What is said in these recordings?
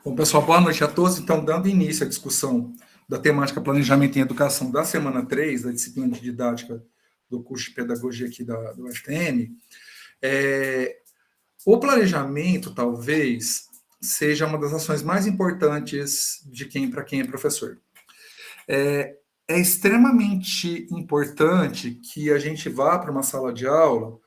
Bom, pessoal, boa noite a todos. Então, dando início à discussão da temática Planejamento em Educação da semana 3, da disciplina de didática do curso de pedagogia aqui do UFTM, o planejamento, talvez, seja uma das ações mais importantes para quem é professor. É extremamente importante que a gente vá para uma sala de aula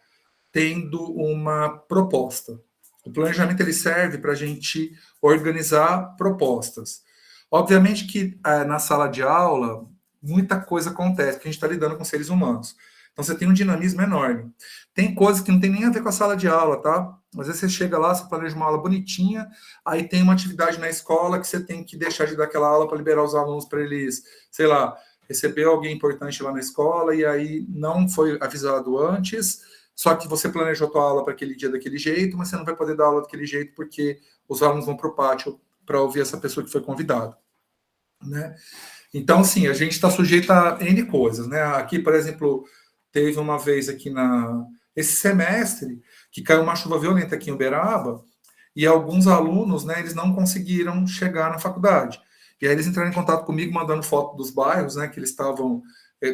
tendo uma proposta. O planejamento ele serve para a gente organizar propostas. Obviamente que na sala de aula muita coisa acontece, porque a gente está lidando com seres humanos. Então você tem um dinamismo enorme. Tem coisas que não tem nem a ver com a sala de aula, tá? Às vezes você chega lá, você planeja uma aula bonitinha, aí tem uma atividade na escola que você tem que deixar de dar aquela aula para liberar os alunos para eles, sei lá, receber alguém importante lá na escola e aí não foi avisado antes. Só que você planejou a tua aula para aquele dia daquele jeito, mas você não vai poder dar aula daquele jeito porque os alunos vão para o pátio para ouvir essa pessoa que foi convidada, né? Então, sim, a gente está sujeito a N coisas, né? Aqui, por exemplo, teve uma vez aqui esse semestre que caiu uma chuva violenta aqui em Uberaba e alguns alunos, né, eles não conseguiram chegar na faculdade. E aí eles entraram em contato comigo mandando foto dos bairros, né, que eles estavam...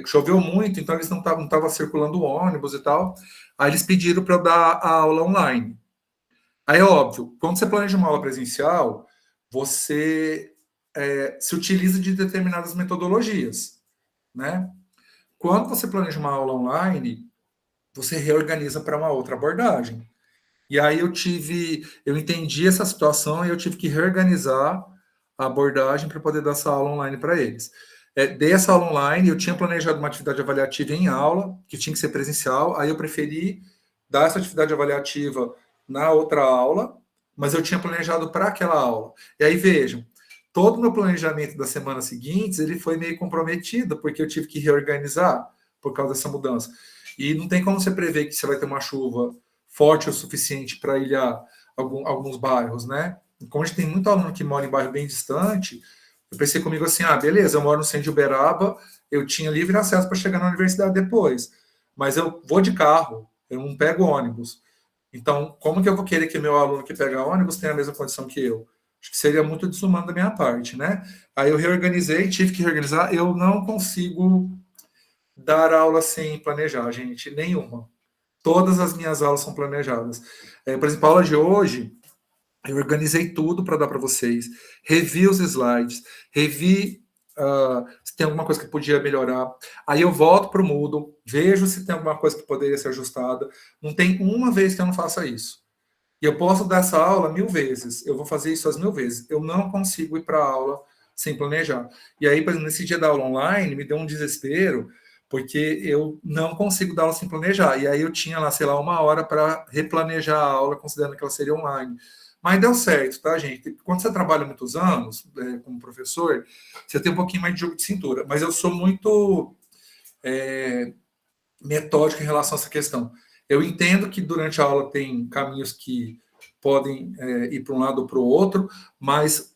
Choveu muito, então eles não estavam circulando ônibus e tal. Aí eles pediram para eu dar a aula online. Aí é óbvio, quando você planeja uma aula presencial, você se utiliza de determinadas metodologias, né? Quando você planeja uma aula online, você reorganiza para uma outra abordagem. E aí eu entendi essa situação e eu tive que reorganizar a abordagem para poder dar essa aula online para eles. Dei essa aula online, eu tinha planejado uma atividade avaliativa em aula, que tinha que ser presencial, aí eu preferi dar essa atividade avaliativa na outra aula, mas eu tinha planejado para aquela aula. E aí, vejam, todo o meu planejamento das semanas seguintes, ele foi meio comprometido, porque eu tive que reorganizar por causa dessa mudança. E não tem como você prever que você vai ter uma chuva forte o suficiente para ilhar alguns bairros, né? Como a gente tem muito aluno que mora em bairro bem distante, eu pensei comigo assim, beleza, eu moro no centro de Uberaba, eu tinha livre acesso para chegar na universidade depois, mas eu vou de carro, eu não pego ônibus. Então, como que eu vou querer que meu aluno que pega ônibus tenha a mesma condição que eu? Acho que seria muito desumano da minha parte, né? Aí eu reorganizei, tive que reorganizar, eu não consigo dar aula sem planejar, gente, nenhuma. Todas as minhas aulas são planejadas. Por exemplo, a aula de hoje, eu organizei tudo para dar para vocês, revi os slides, revi se tem alguma coisa que podia melhorar. Aí eu volto para o Moodle, vejo se tem alguma coisa que poderia ser ajustada. Não tem uma vez que eu não faça isso. E eu posso dar essa aula 1000 vezes. Eu vou fazer isso as 1000 vezes. Eu não consigo ir para a aula sem planejar. E aí, por exemplo, nesse dia da aula online, me deu um desespero, porque eu não consigo dar aula sem planejar. E aí eu tinha lá, sei lá, 1 hora para replanejar a aula, considerando que ela seria online. Mas deu certo, tá, gente? Quando você trabalha muitos anos como professor, você tem um pouquinho mais de jogo de cintura. Mas eu sou muito metódico em relação a essa questão. Eu entendo que durante a aula tem caminhos que podem ir para um lado ou para o outro, mas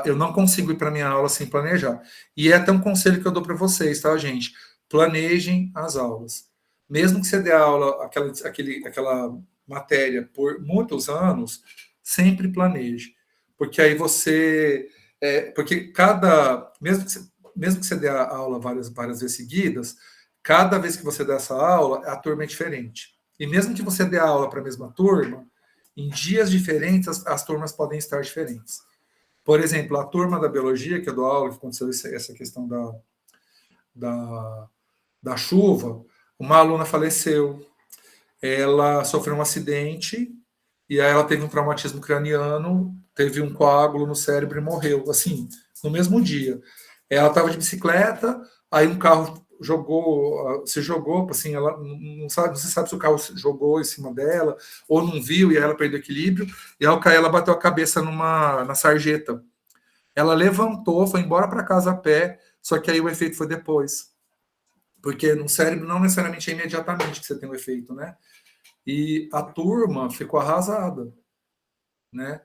eu não consigo ir para a minha aula sem planejar. E é até um conselho que eu dou para vocês, tá, gente? Planejem as aulas. Mesmo que você dê a aula, aquela matéria por muitos anos, sempre planeje. Porque aí você... porque mesmo que você dê a aula várias vezes seguidas, cada vez que você dá essa aula, a turma é diferente. E mesmo que você dê a aula para a mesma turma, em dias diferentes, as turmas podem estar diferentes. Por exemplo, a turma da biologia, que eu dou aula, que aconteceu essa questão da chuva, uma aluna faleceu, ela sofreu um acidente, e aí ela teve um traumatismo craniano, teve um coágulo no cérebro e morreu, assim, no mesmo dia. Ela estava de bicicleta, aí um carro se jogou, assim, ela não se sabe se o carro jogou em cima dela, ou não viu, e aí ela perdeu o equilíbrio, e ao cair ela bateu a cabeça na sarjeta. Ela levantou, foi embora para casa a pé, só que aí o efeito foi depois. Porque no cérebro não necessariamente é imediatamente que você tem o efeito, né? E a turma ficou arrasada, né?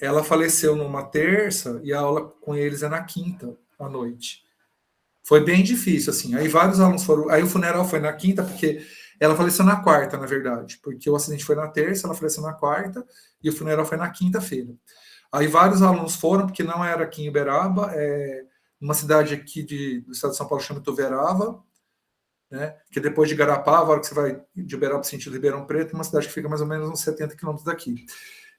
Ela faleceu numa terça e a aula com eles é na quinta à noite. Foi bem difícil, assim. Aí vários alunos foram... Aí o funeral foi na quinta, porque ela faleceu na quarta, na verdade. Porque o acidente foi na terça, ela faleceu na quarta, e o funeral foi na quinta-feira. Aí vários alunos foram, porque não era aqui em Uberaba, uma cidade aqui do estado de São Paulo, chama Ituverava, né? Que depois de Garapava, a hora que você vai de Uberaba sentido Ribeirão Preto, uma cidade que fica mais ou menos uns 70 quilômetros daqui.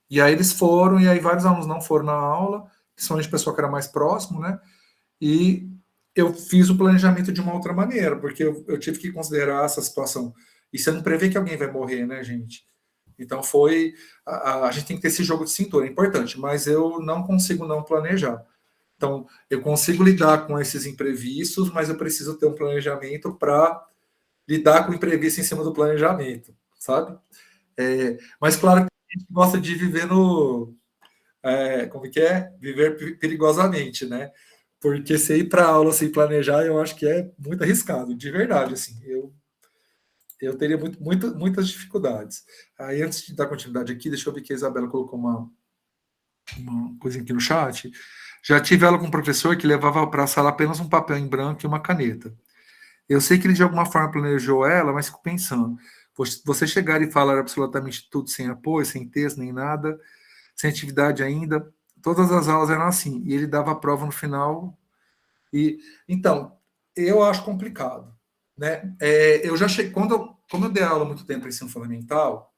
E aí eles foram, e aí vários alunos não foram na aula, principalmente o pessoal que era mais próximo, né? E eu fiz o planejamento de uma outra maneira, porque eu tive que considerar essa situação. E você não prevê que alguém vai morrer, né, gente? Então foi. A gente tem que ter esse jogo de cintura, é importante, mas eu não consigo não planejar. Então, eu consigo lidar com esses imprevistos, mas eu preciso ter um planejamento para lidar com o imprevisto em cima do planejamento, sabe? Mas claro que a gente gosta de viver no. Como que é? Viver perigosamente, né? Porque você ir para aula sem planejar, eu acho que é muito arriscado, de verdade, assim. Eu teria muitas dificuldades. Aí, antes de dar continuidade aqui, deixa eu ver que a Isabela colocou uma coisinha aqui no chat. Já tive ela com um professor que levava para a sala apenas um papel em branco e uma caneta. Eu sei que ele de alguma forma planejou ela, mas fico pensando, você chegar e falar absolutamente tudo sem apoio, sem texto, nem nada, sem atividade ainda, todas as aulas eram assim, e ele dava a prova no final. E então, eu acho complicado, né? Eu já cheguei, como eu dei aula há muito tempo em ensino fundamental,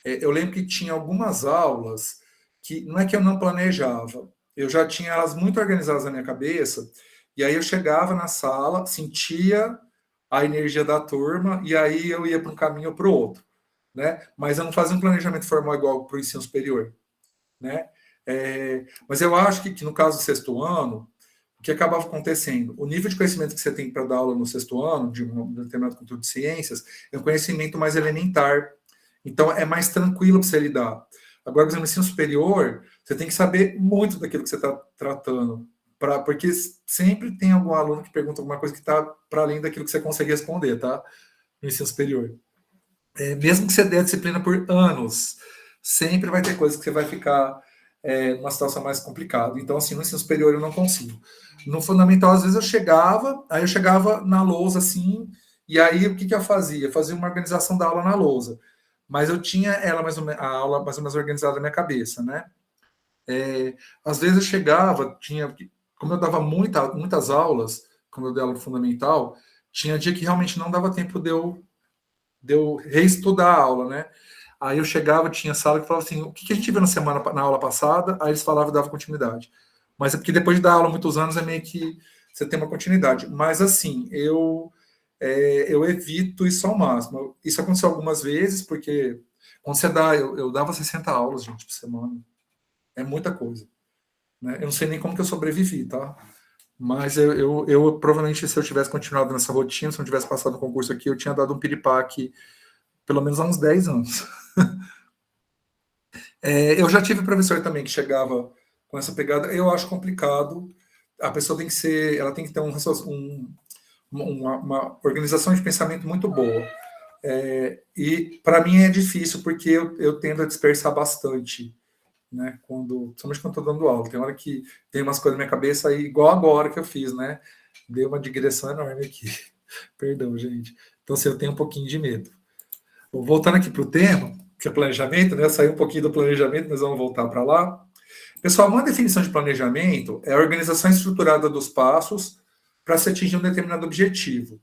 eu lembro que tinha algumas aulas que não é que eu não planejava, eu já tinha elas muito organizadas na minha cabeça, e aí eu chegava na sala, sentia a energia da turma, e aí eu ia para um caminho ou para o outro, né? Mas eu não fazia um planejamento formal igual para o ensino superior, né? Mas eu acho que no caso do sexto ano, o que acabava acontecendo? O nível de conhecimento que você tem para dar aula no sexto ano, de um determinado conteúdo de ciências, é um conhecimento mais elementar. Então, é mais tranquilo para você lidar. Agora, por exemplo, no ensino superior, você tem que saber muito daquilo que você está tratando, porque sempre tem algum aluno que pergunta alguma coisa que está para além daquilo que você consegue responder, tá? No ensino superior. Mesmo que você dê a disciplina por anos, sempre vai ter coisas que você vai ficar numa situação mais complicada. Então, assim, no ensino superior eu não consigo. No fundamental, às vezes aí eu chegava na lousa, assim, e aí o que eu fazia? Eu fazia uma organização da aula na lousa. Mas eu tinha a aula mais ou menos organizada na minha cabeça, né? Às vezes eu chegava, como eu dava muitas aulas, como eu dei aula fundamental, tinha dia que realmente não dava tempo de eu reestudar a aula, né? Aí eu chegava, tinha sala que falava assim, o que a gente viu na aula passada? Aí eles falavam e davam continuidade. Mas é porque depois de dar aula muitos anos é meio que você tem uma continuidade. Mas assim, eu evito isso ao máximo. Isso aconteceu algumas vezes, porque quando você dá, eu dava 60 aulas, gente, por semana. É muita coisa. Né? Eu não sei nem como que eu sobrevivi, tá? Mas eu provavelmente, se eu tivesse continuado nessa rotina, se eu não tivesse passado no concurso aqui, eu tinha dado um piripaque pelo menos há uns 10 anos. Eu já tive professor também que chegava com essa pegada. Eu acho complicado. A pessoa tem que ser, ela tem que ter uma organização de pensamento muito boa. E para mim é difícil porque eu tendo a dispersar bastante, né? Principalmente quando estou dando aula. Tem hora que tem umas coisas na minha cabeça aí, igual agora que eu fiz, né? Deu uma digressão enorme aqui. Perdão, gente. Então, assim, eu tenho um pouquinho de medo. Voltando aqui para o tema, que é planejamento, né? Sair um pouquinho do planejamento, mas vamos voltar para lá. Pessoal, uma definição de planejamento é a organização estruturada dos passos para se atingir um determinado objetivo.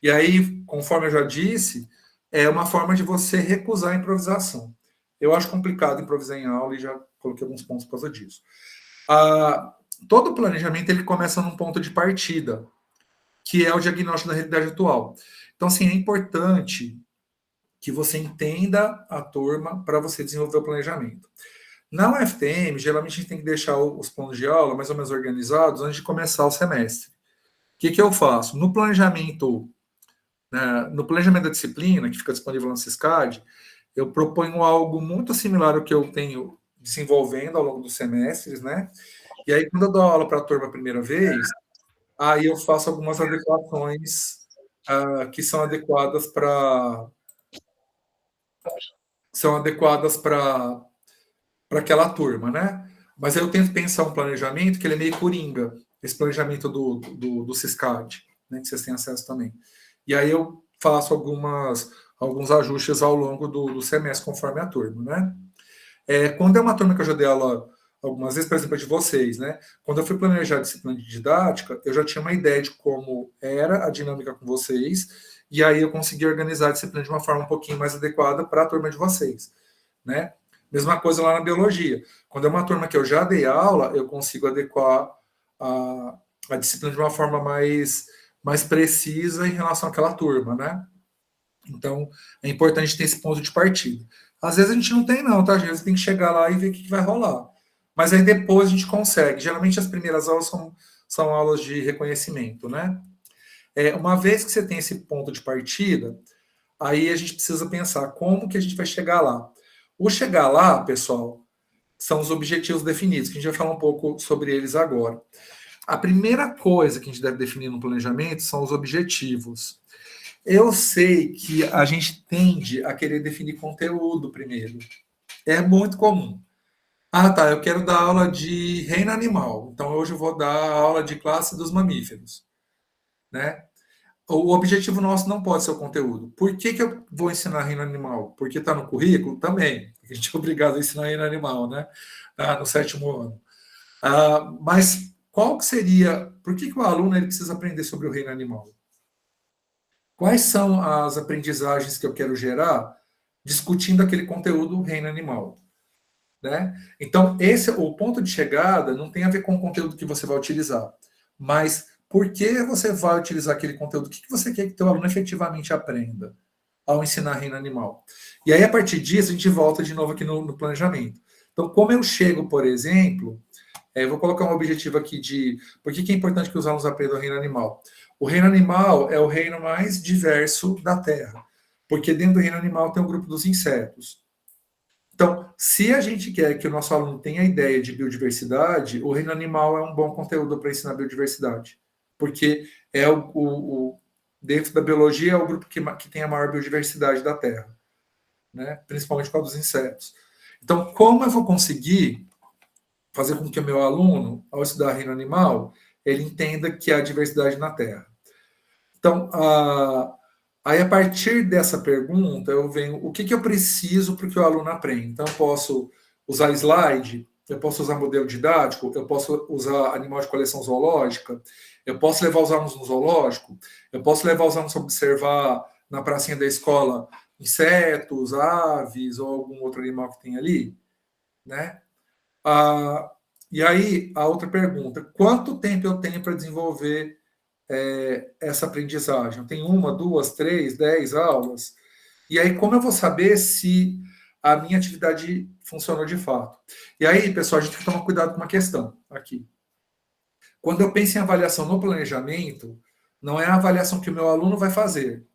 E aí, conforme eu já disse, é uma forma de você recusar a improvisação. Eu acho complicado improvisar em aula e já coloquei alguns pontos por causa disso. Todo planejamento ele começa num ponto de partida, que é o diagnóstico da realidade atual. Então, assim, é importante que você entenda a turma para você desenvolver o planejamento. Na UFTM, geralmente a gente tem que deixar os planos de aula mais ou menos organizados antes de começar o semestre. O que eu faço? No planejamento da disciplina, que fica disponível no Siscad, eu proponho algo muito similar ao que eu tenho desenvolvendo ao longo dos semestres, né? E aí, quando eu dou aula para a turma a primeira vez, aí eu faço algumas adequações que são adequadas para aquela turma, né? Mas aí eu tento pensar um planejamento que ele é meio coringa, esse planejamento do Siscad, né, que vocês têm acesso também. E aí eu faço alguns ajustes ao longo do semestre, conforme a turma, né? Quando é uma turma que eu já dei aula algumas vezes, por exemplo, a de vocês, né? Quando eu fui planejar a disciplina de didática, eu já tinha uma ideia de como era a dinâmica com vocês, e aí eu consegui organizar a disciplina de uma forma um pouquinho mais adequada para a turma de vocês, né? Mesma coisa lá na biologia. Quando é uma turma que eu já dei aula, eu consigo adequar a disciplina de uma forma mais precisa em relação àquela turma, né? Então, é importante ter esse ponto de partida. Às vezes a gente não tem, não, tá? Às vezes tem que chegar lá e ver o que vai rolar. Mas aí depois a gente consegue. Geralmente as primeiras aulas são aulas de reconhecimento, né? Uma vez que você tem esse ponto de partida, aí a gente precisa pensar como que a gente vai chegar lá. O chegar lá, pessoal, são os objetivos definidos, que a gente vai falar um pouco sobre eles agora. A primeira coisa que a gente deve definir no planejamento são os objetivos. Eu sei que a gente tende a querer definir conteúdo primeiro. É muito comum. Ah, tá, eu quero dar aula de reino animal. Então hoje eu vou dar aula de classe dos mamíferos, né? O objetivo nosso não pode ser o conteúdo. Por que eu vou ensinar reino animal? Porque está no currículo? Também. A gente é obrigado a ensinar reino animal, né? No 7º ano. Mas qual que seria... Por que o aluno ele precisa aprender sobre o reino animal? Quais são as aprendizagens que eu quero gerar discutindo aquele conteúdo reino animal, né? Então, esse o ponto de chegada não tem a ver com o conteúdo que você vai utilizar, mas por que você vai utilizar aquele conteúdo? O que você quer que o teu aluno efetivamente aprenda ao ensinar reino animal? E aí, a partir disso, a gente volta de novo aqui no planejamento. Então, como eu chego, por exemplo, vou colocar um objetivo aqui de por que é importante que os alunos aprendam o reino animal. O reino animal é o reino mais diverso da Terra, porque dentro do reino animal tem o grupo dos insetos. Então, se a gente quer que o nosso aluno tenha a ideia de biodiversidade, o reino animal é um bom conteúdo para ensinar biodiversidade, porque é dentro da biologia é o grupo que tem a maior biodiversidade da Terra, né? Principalmente com a dos insetos. Então, como eu vou conseguir fazer com que o meu aluno, ao estudar reino animal, ele entenda que há diversidade na Terra? Então, aí a partir dessa pergunta, eu venho, o que eu preciso para que o aluno aprenda? Então, eu posso usar slide, eu posso usar modelo didático, eu posso usar animal de coleção zoológica, eu posso levar os alunos no zoológico, eu posso levar os alunos a observar na pracinha da escola insetos, aves ou algum outro animal que tem ali, né? E aí, a outra pergunta, quanto tempo eu tenho para desenvolver essa aprendizagem? Eu tenho 1, 2, 3, 10 aulas? E aí, como eu vou saber se a minha atividade funcionou de fato? E aí, pessoal, a gente tem que tomar cuidado com uma questão aqui. Quando eu penso em avaliação no planejamento, não é a avaliação que o meu aluno vai fazer,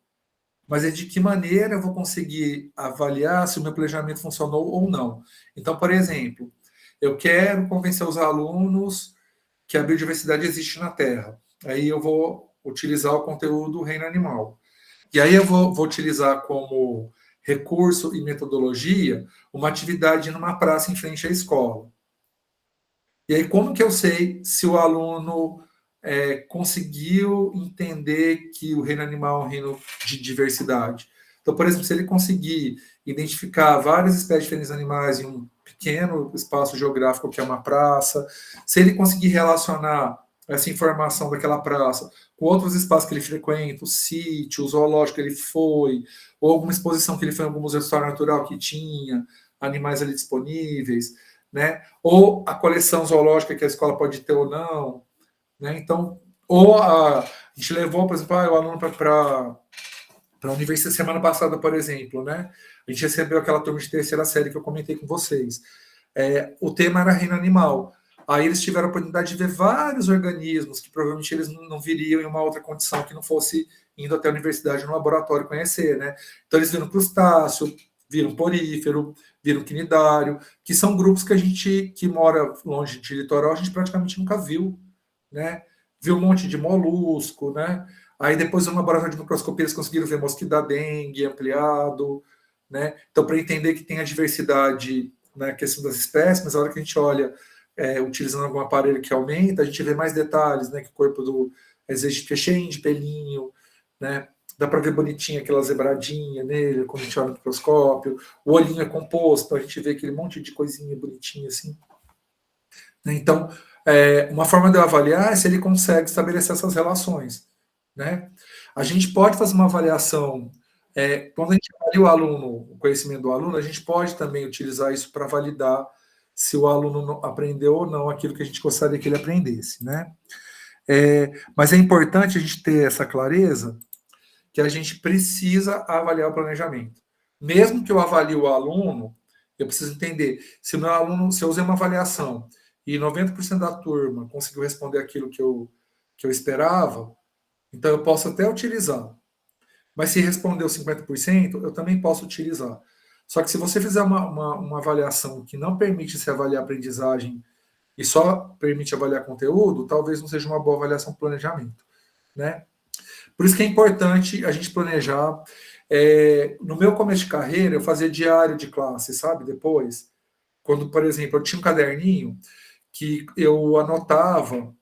mas é de que maneira eu vou conseguir avaliar se o meu planejamento funcionou ou não. Então, por exemplo, eu quero convencer os alunos que a biodiversidade existe na Terra. Aí eu vou utilizar o conteúdo reino animal. E aí eu vou utilizar como recurso e metodologia uma atividade numa praça em frente à escola. E aí como que eu sei se o aluno conseguiu entender que o reino animal é um reino de diversidade? Então, por exemplo, se ele conseguir identificar várias espécies de diferentes animais em um pequeno espaço geográfico que é uma praça, se ele conseguir relacionar essa informação daquela praça com outros espaços que ele frequenta, o sítio, o zoológico que ele foi, ou alguma exposição que ele foi em algum museu de história natural que tinha animais ali disponíveis, né? Ou a coleção zoológica que a escola pode ter ou não, né? Então, ou a gente levou, por exemplo, o aluno para a universidade semana passada, por exemplo, né? A gente recebeu aquela turma de 3ª série que eu comentei com vocês. O tema era reino animal. Aí eles tiveram a oportunidade de ver vários organismos que provavelmente eles não viriam em uma outra condição que não fosse indo até a universidade no laboratório conhecer, né? Então eles viram crustáceo, viram porífero, viram quinidário, que são grupos que a gente que mora longe de litoral, a gente praticamente nunca viu, né? Viu um monte de molusco, né? Aí depois no laboratório de microscopia eles conseguiram ver mosquito da dengue ampliado, né? Então para entender que tem a diversidade na questão das espécies, mas a hora que a gente olha utilizando algum aparelho que aumenta, a gente vê mais detalhes, né? Que o corpo do existe cheio de pelinho, né? Dá para ver bonitinho aquela zebradinha nele, quando a gente olha no microscópio. O olhinho é composto, a gente vê aquele monte de coisinha bonitinha assim. Né? Então, uma forma de eu avaliar é se ele consegue estabelecer essas relações. Né? A gente pode fazer uma avaliação, quando a gente avalia o aluno, o conhecimento do aluno, a gente pode também utilizar isso para validar se o aluno aprendeu ou não aquilo que a gente gostaria que ele aprendesse. Né? Mas é importante a gente ter essa clareza que a gente precisa avaliar o planejamento. Mesmo que eu avalie o aluno, eu preciso entender se o meu aluno, se eu usei uma avaliação e 90% da turma conseguiu responder aquilo que eu esperava, então eu posso até utilizar. Mas se respondeu 50%, eu também posso utilizar. Só que se você fizer uma avaliação que não permite se avaliar a aprendizagem e só permite avaliar conteúdo, talvez não seja uma boa avaliação do planejamento. Né? Por isso que é importante a gente planejar. No meu começo de carreira, eu fazia diário de classe, sabe? Depois, quando, por exemplo, eu tinha um caderninho que eu anotava,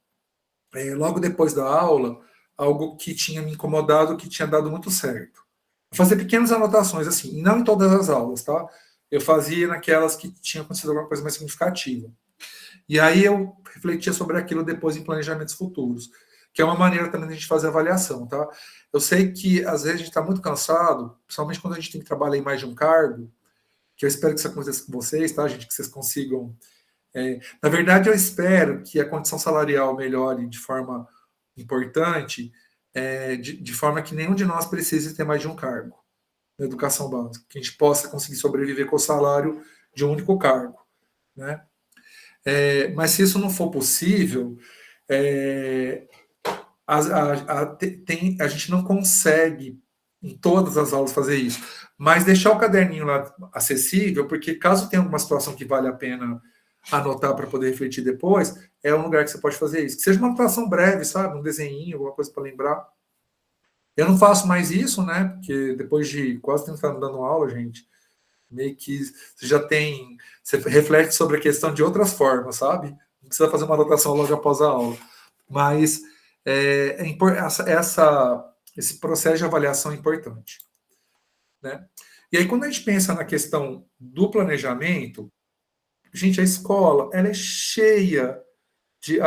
logo depois da aula, algo que tinha me incomodado, que tinha dado muito certo. Eu fazia pequenas anotações, assim, e não em todas as aulas, tá? Eu fazia naquelas que tinha acontecido alguma coisa mais significativa. E aí eu refletia sobre aquilo depois em planejamentos futuros, que é uma maneira também de a gente fazer avaliação, tá? Eu sei que às vezes a gente está muito cansado, principalmente quando a gente tem que trabalhar em mais de um cargo, que eu espero que isso aconteça com vocês, tá, gente? Que vocês consigam. Na verdade, eu espero que a condição salarial melhore de forma importante, de forma que nenhum de nós precise ter mais de um cargo na educação básica, que a gente possa conseguir sobreviver com o salário de um único cargo, né? Mas se isso não for possível, a gente não consegue em todas as aulas fazer isso. Mas deixar o caderninho lá acessível, porque caso tenha alguma situação que vale a pena anotar para poder refletir depois, é um lugar que você pode fazer isso. Que seja uma anotação breve, sabe? Um desenhinho, alguma coisa para lembrar. Eu não faço mais isso, né? Porque depois de quase 30 anos dando aula, gente, meio que você já tem. Você reflete sobre a questão de outras formas, sabe? Não precisa fazer uma anotação logo após a aula. Mas esse processo de avaliação é importante. Né? E aí, quando a gente pensa na questão do planejamento, gente, a escola ela é cheia de.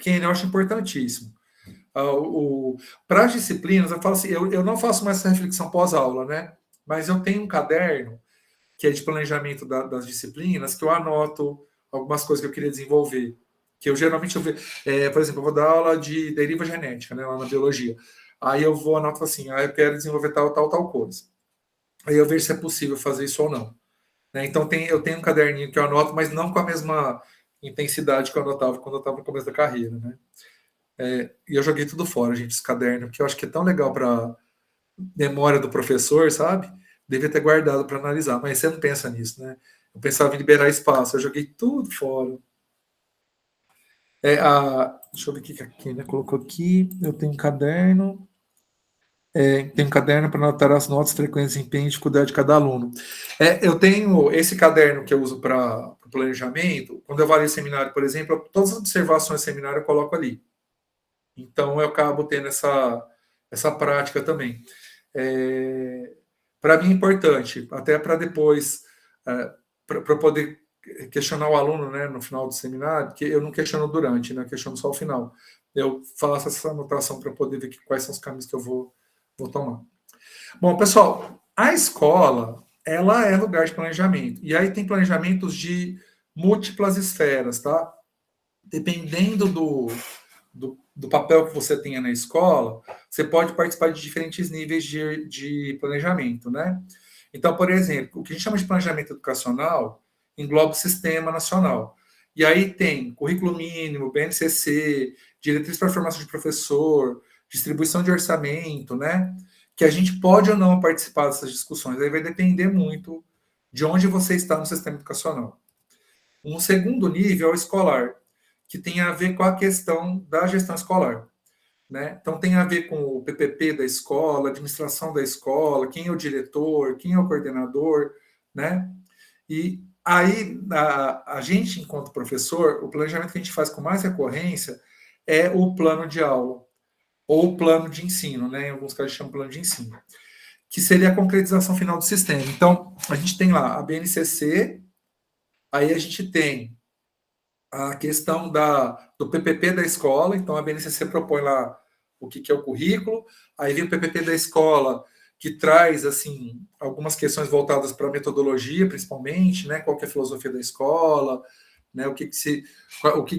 Que eu acho importantíssimo. Para as disciplinas, eu falo assim, eu não faço mais essa reflexão pós-aula, né? Mas eu tenho um caderno que é de planejamento das disciplinas, que eu anoto algumas coisas que eu queria desenvolver. Que eu geralmente, por exemplo, eu vou dar aula de deriva genética, né, lá na biologia. Aí eu vou anoto assim, eu quero desenvolver tal coisa. Aí eu vejo se é possível fazer isso ou não. Né? Então eu tenho um caderninho que eu anoto, mas não com a mesma intensidade que eu anotava quando eu estava no começo da carreira. Né? E eu joguei tudo fora, gente, esse caderno, porque eu acho que é tão legal para memória do professor, sabe? Devia ter guardado para analisar, mas você não pensa nisso, né? Eu pensava em liberar espaço, eu joguei tudo fora. Deixa eu ver o que aqui, né? Colocou aqui, eu tenho um caderno. Tem um caderno para anotar as notas, frequência, desempenho e dificuldade de cada aluno. Eu tenho esse caderno que eu uso para o planejamento. Quando eu avalio seminário, por exemplo, todas as observações do seminário eu coloco ali. Então, eu acabo tendo essa prática também. Para mim é importante, até para depois, para poder questionar o aluno, né, no final do seminário, porque eu não questiono durante, né, eu questiono só ao final. Eu faço essa anotação para poder ver quais são os caminhos que eu vou tomar. Bom, pessoal, a escola, ela é lugar de planejamento. E aí tem planejamentos de múltiplas esferas, tá? Dependendo do papel que você tenha na escola, você pode participar de diferentes níveis de planejamento, né? Então, por exemplo, o que a gente chama de planejamento educacional engloba o sistema nacional. E aí tem currículo mínimo, BNCC, diretriz para a formação de professor, distribuição de orçamento, né? Que a gente pode ou não participar dessas discussões. Aí vai depender muito de onde você está no sistema educacional. Um segundo nível é o escolar, que tem a ver com a questão da gestão escolar. Né? Então, tem a ver com o PPP da escola, administração da escola, quem é o diretor, quem é o coordenador, né? E aí, a gente, enquanto professor, o planejamento que a gente faz com mais recorrência é o plano de aula, ou o plano de ensino, né? Em alguns casos, chamam plano de ensino, que seria a concretização final do sistema. Então, a gente tem lá a BNCC, aí a gente tem a questão do PPP da escola. Então, a BNCC propõe lá o que é o currículo, aí vem o PPP da escola, que traz, assim, algumas questões voltadas para a metodologia, principalmente, né, qual que é a filosofia da escola, né, o que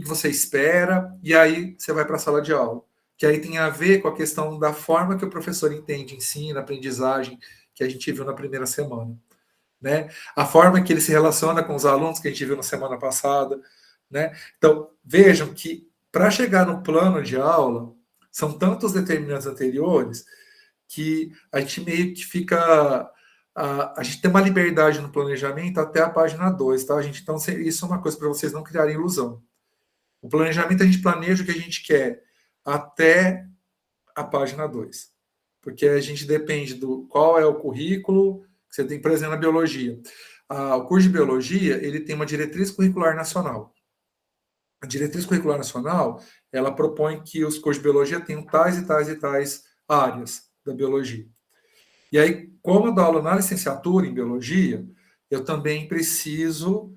você espera, e aí você vai para a sala de aula, que aí tem a ver com a questão da forma que o professor entende ensino, aprendizagem, que a gente viu na primeira semana, né? A forma que ele se relaciona com os alunos, que a gente viu na semana passada, né? Então, vejam que para chegar no plano de aula, são tantos determinantes anteriores que a gente meio que fica. A gente tem uma liberdade no planejamento até a página 2, tá, gente? Então, isso é uma coisa para vocês não criarem ilusão. O planejamento, a gente planeja o que a gente quer até a página 2, porque a gente depende do qual é o currículo que você tem, por exemplo, na biologia. O curso de biologia, ele tem uma diretriz curricular nacional. A diretriz curricular nacional, ela propõe que os cursos de biologia tenham tais e tais e tais áreas da biologia. E aí, como eu dou aula na licenciatura em biologia, eu também preciso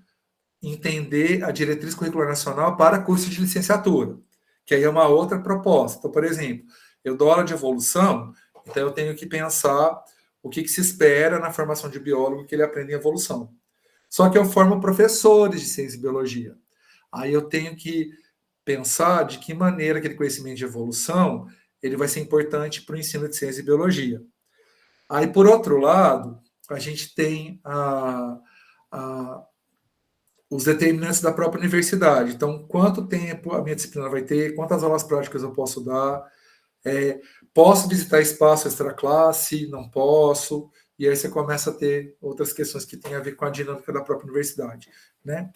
entender a diretriz curricular nacional para curso de licenciatura, que aí é uma outra proposta. Então, por exemplo, eu dou aula de evolução, então eu tenho que pensar o que se espera na formação de biólogo que ele aprenda em evolução. Só que eu formo professores de ciência e biologia. Aí eu tenho que pensar de que maneira aquele conhecimento de evolução ele vai ser importante para o ensino de ciência e biologia. Aí, por outro lado, a gente tem os determinantes da própria universidade. Então, quanto tempo a minha disciplina vai ter, quantas aulas práticas eu posso dar, posso visitar espaço extraclasse, não posso, e aí você começa a ter outras questões que têm a ver com a dinâmica da própria universidade, né?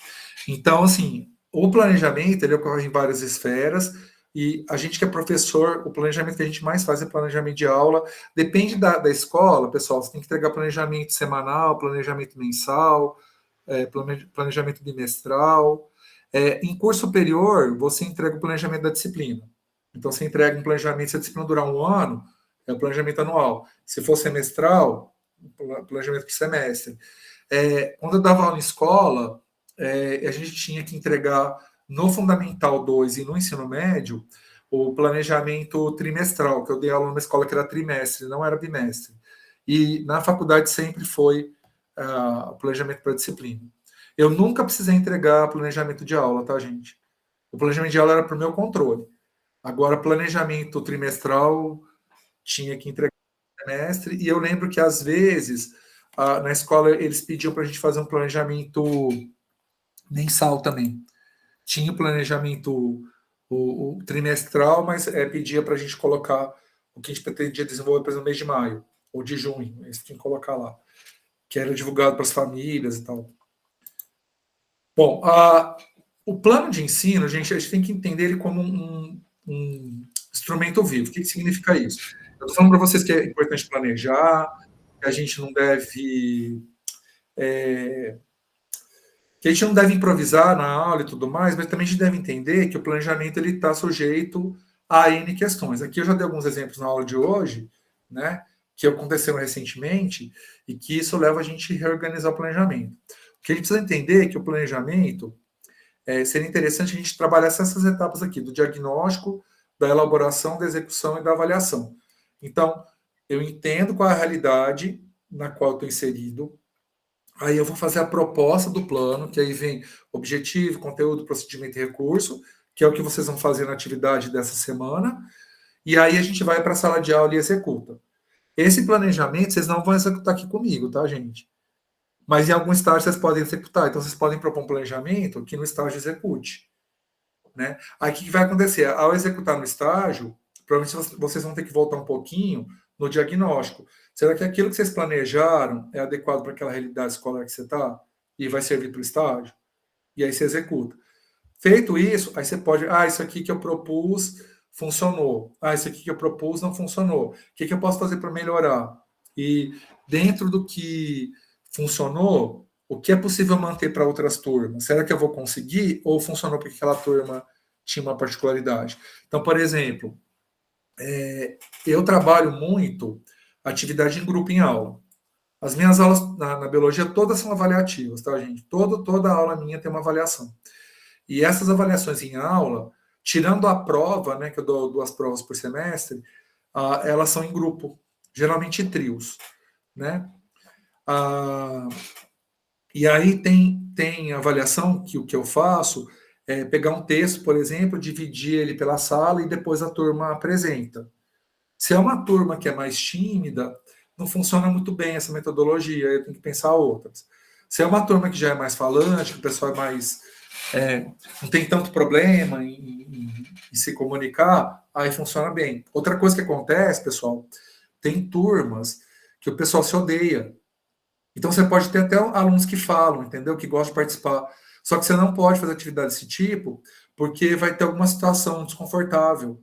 Então, assim, o planejamento, ele ocorre em várias esferas, e a gente que é professor, o planejamento que a gente mais faz é planejamento de aula, depende da escola, pessoal, você tem que entregar planejamento semanal, planejamento mensal, planejamento bimestral. Em curso superior, você entrega o planejamento da disciplina. Então, você entrega um planejamento, se a disciplina durar um ano, é o planejamento anual. Se for semestral, planejamento por semestre. Quando eu dava aula em escola, a gente tinha que entregar no Fundamental 2 e no ensino médio o planejamento trimestral, que eu dei aula numa escola que era trimestre, não era bimestre. E na faculdade sempre foi o planejamento para disciplina. Eu nunca precisei entregar planejamento de aula, tá, gente? O planejamento de aula era para o meu controle. Agora, planejamento trimestral tinha que entregar no semestre, e eu lembro que, às vezes, na escola, eles pediam para a gente fazer um planejamento mensal também. Tinha o planejamento o trimestral, mas pedia para a gente colocar o que a gente pretendia desenvolver, por exemplo, no mês de maio ou de junho. Eles tinham que colocar lá, que era divulgado para as famílias e tal. Bom, o plano de ensino, gente, a gente tem que entender ele como um instrumento vivo. O que significa isso? Eu estou falando para vocês que é importante planejar, que a gente não deve que a gente não deve improvisar na aula e tudo mais, mas também a gente deve entender que o planejamento ele está sujeito a N questões. Aqui eu já dei alguns exemplos na aula de hoje, né, que aconteceram recentemente, e que isso leva a gente a reorganizar o planejamento. O que a gente precisa entender é que o planejamento seria interessante a gente trabalhar essas etapas aqui, do diagnóstico, da elaboração, da execução e da avaliação. Então, eu entendo qual é a realidade na qual eu estou inserido, aí eu vou fazer a proposta do plano, que aí vem objetivo, conteúdo, procedimento e recurso, que é o que vocês vão fazer na atividade dessa semana, e aí a gente vai para a sala de aula e executa. Esse planejamento vocês não vão executar aqui comigo, tá, gente? Mas em algum estágio vocês podem executar. Então, vocês podem propor um planejamento que no estágio execute. Né? Aí, o que vai acontecer? Ao executar no estágio, provavelmente vocês vão ter que voltar um pouquinho no diagnóstico. Será que aquilo que vocês planejaram é adequado para aquela realidade escolar que você está? E vai servir para o estágio? E aí você executa. Feito isso, aí você pode... isso aqui que eu propus funcionou. Isso aqui que eu propus não funcionou. O que eu posso fazer para melhorar? E dentro do que funcionou, o que é possível manter para outras turmas? Será que eu vou conseguir? Ou funcionou porque aquela turma tinha uma particularidade? Então, por exemplo, eu trabalho muito atividade em grupo em aula. As minhas aulas na biologia todas são avaliativas, tá, gente? Toda aula minha tem uma avaliação. E essas avaliações em aula, tirando a prova, né, que eu dou 2 provas por semestre, elas são em grupo, geralmente trios, né? E aí tem avaliação que o que eu faço é pegar um texto, por exemplo, dividir ele pela sala e depois a turma apresenta. Se é uma turma que é mais tímida, não funciona muito bem essa metodologia, eu tenho que pensar outras. Se é uma turma que já é mais falante, que o pessoal é mais não tem tanto problema em se comunicar, aí funciona bem. Outra coisa que acontece, pessoal, tem turmas que o pessoal se odeia. Então você pode ter até alunos que falam, entendeu? Que gostam de participar. Só que você não pode fazer atividade desse tipo, porque vai ter alguma situação desconfortável.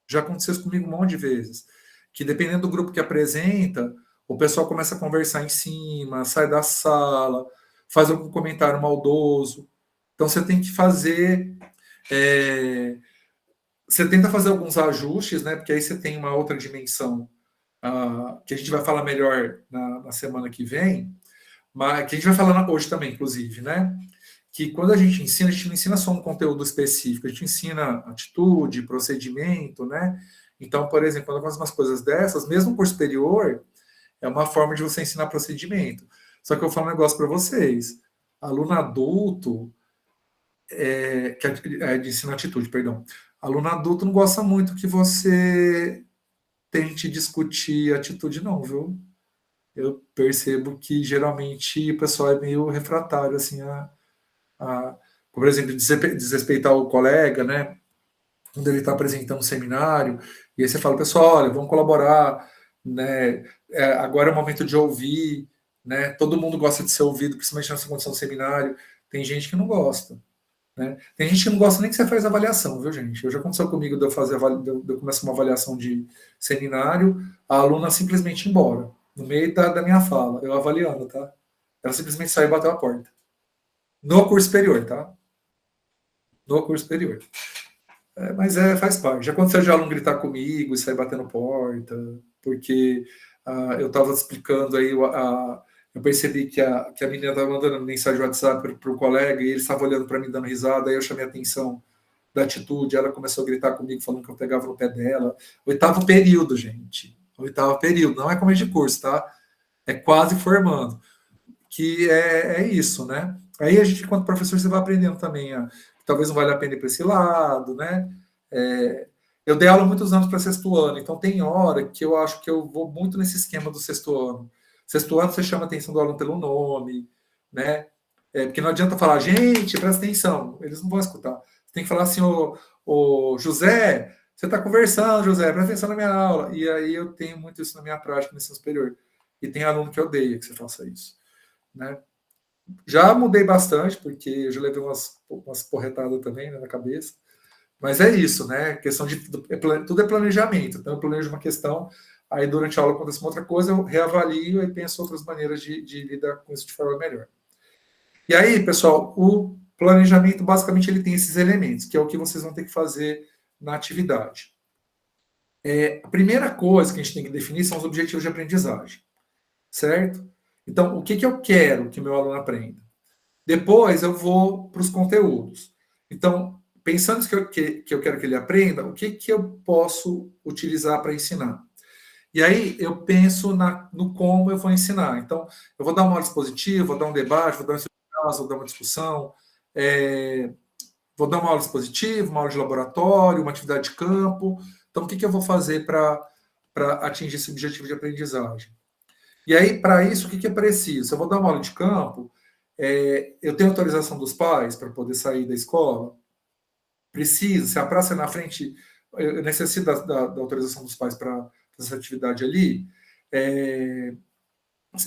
Já aconteceu isso comigo um monte de vezes. Que dependendo do grupo que apresenta, o pessoal começa a conversar em cima, sai da sala, faz algum comentário maldoso. Então você tem que fazer. Você tenta fazer alguns ajustes, né? Porque aí você tem uma outra dimensão, que a gente vai falar melhor na semana que vem, mas que a gente vai falar hoje também, inclusive, né? Que quando a gente não ensina só um conteúdo específico, a gente ensina atitude, procedimento, né? Então, por exemplo, quando eu faço umas coisas dessas, mesmo por superior, é uma forma de você ensinar procedimento. Só que eu falo um negócio para vocês. Aluno adulto, de ensino atitude, perdão. Aluno adulto não gosta muito que você tente discutir atitude, não, viu? Eu percebo que geralmente o pessoal é meio refratário, assim, por exemplo, desrespeitar o colega, né? Quando ele está apresentando um seminário, e aí você fala, pessoal, olha, vamos colaborar, né? Agora é o momento de ouvir, né? Todo mundo gosta de ser ouvido, principalmente nessa condição do seminário. Tem gente que não gosta, né? Tem gente que não gosta nem que você faz avaliação, viu, gente? Já aconteceu comigo de eu fazer de eu começar uma avaliação de seminário, a aluna simplesmente ir embora, no meio da minha fala, eu avaliando, tá? Ela simplesmente saiu e bateu a porta. No curso superior, tá? No curso superior. Mas faz parte. Já aconteceu de aluno gritar comigo e sair batendo porta, porque eu estava explicando aí, eu percebi que a menina estava mandando mensagem no WhatsApp para o colega e ele estava olhando para mim dando risada, aí eu chamei a atenção da atitude, ela começou a gritar comigo, falando que eu pegava no pé dela. 8º período, gente. 8º período, não é começo de curso, tá? É quase formando. Que é isso, né? Aí a gente, enquanto professor, você vai aprendendo também talvez não valha a pena ir para esse lado, né? Eu dei aula muitos anos para sexto ano, então tem hora que eu acho que eu vou muito nesse esquema do sexto ano. Sexto ano você chama a atenção do aluno pelo nome, né? Porque não adianta falar, gente, presta atenção, eles não vão escutar. Você tem que falar assim, ô José, você está conversando, José, presta atenção na minha aula. E aí eu tenho muito isso na minha prática no ensino superior. E tem aluno que odeia que você faça isso, né? Já mudei bastante, porque eu já levei umas porretadas também, né, na cabeça. Mas é isso, né? Questão de tudo é planejamento. Então, eu planejo uma questão, aí durante a aula acontece uma outra coisa, eu reavalio e penso outras maneiras de lidar com isso de forma melhor. E aí, pessoal, o planejamento, basicamente, ele tem esses elementos, que é o que vocês vão ter que fazer na atividade. A primeira coisa que a gente tem que definir são os objetivos de aprendizagem, certo? Então, o que eu quero que meu aluno aprenda? Depois eu vou para os conteúdos. Então, pensando que eu quero que ele aprenda, o que eu posso utilizar para ensinar? E aí eu penso no como eu vou ensinar. Então, eu vou dar uma aula expositiva, vou dar um debate, vou dar um estudo de caso, vou dar uma discussão, vou dar uma aula expositiva, uma aula de laboratório, uma atividade de campo. Então, o que eu vou fazer para atingir esse objetivo de aprendizagem? E aí, para isso, o que é preciso? Se eu vou dar uma aula de campo, eu tenho autorização dos pais para poder sair da escola? Preciso. Se a praça é na frente, eu necessito da autorização dos pais para fazer essa atividade ali?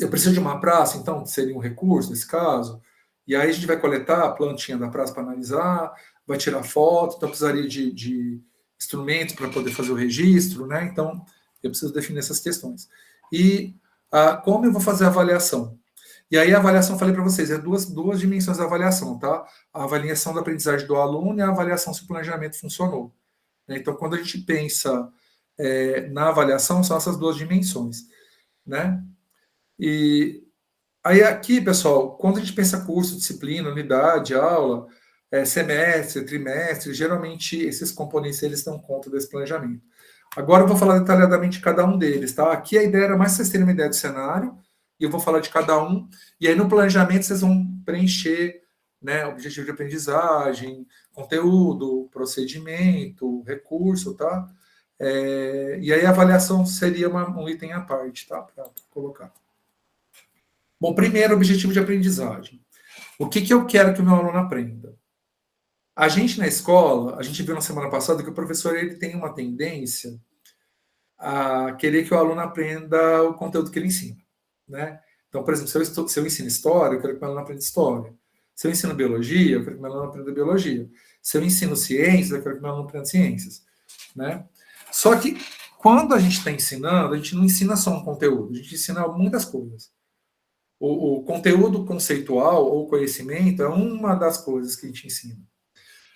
Eu preciso de uma praça, então seria um recurso nesse caso? E aí a gente vai coletar a plantinha da praça para analisar, vai tirar foto, então precisaria de instrumentos para poder fazer o registro, né? Então, eu preciso definir essas questões. E como eu vou fazer a avaliação? E aí a avaliação, falei para vocês, é duas dimensões da avaliação, tá? A avaliação da aprendizagem do aluno e a avaliação se o planejamento funcionou. Então, quando a gente pensa na avaliação, são essas duas dimensões, né? E aí aqui, pessoal, quando a gente pensa curso, disciplina, unidade, aula, semestre, trimestre, geralmente esses componentes eles dão conta desse planejamento. Agora eu vou falar detalhadamente de cada um deles, tá? Aqui a ideia era mais vocês terem uma ideia do cenário, e eu vou falar de cada um, e aí no planejamento vocês vão preencher, né, objetivo de aprendizagem, conteúdo, procedimento, recurso, tá? E aí a avaliação seria um item à parte, tá? Para colocar. Bom, primeiro, objetivo de aprendizagem. O que eu quero que o meu aluno aprenda? A gente na escola, a gente viu na semana passada que o professor ele tem uma tendência a querer que o aluno aprenda o conteúdo que ele ensina, né? Então, por exemplo, se eu ensino história, eu quero que o meu aluno aprenda história. Se eu ensino biologia, eu quero que o meu aluno aprenda biologia. Se eu ensino ciências, eu quero que o meu aluno aprenda ciências, né? Só que quando a gente está ensinando, a gente não ensina só um conteúdo, a gente ensina muitas coisas. O conteúdo conceitual ou conhecimento é uma das coisas que a gente ensina.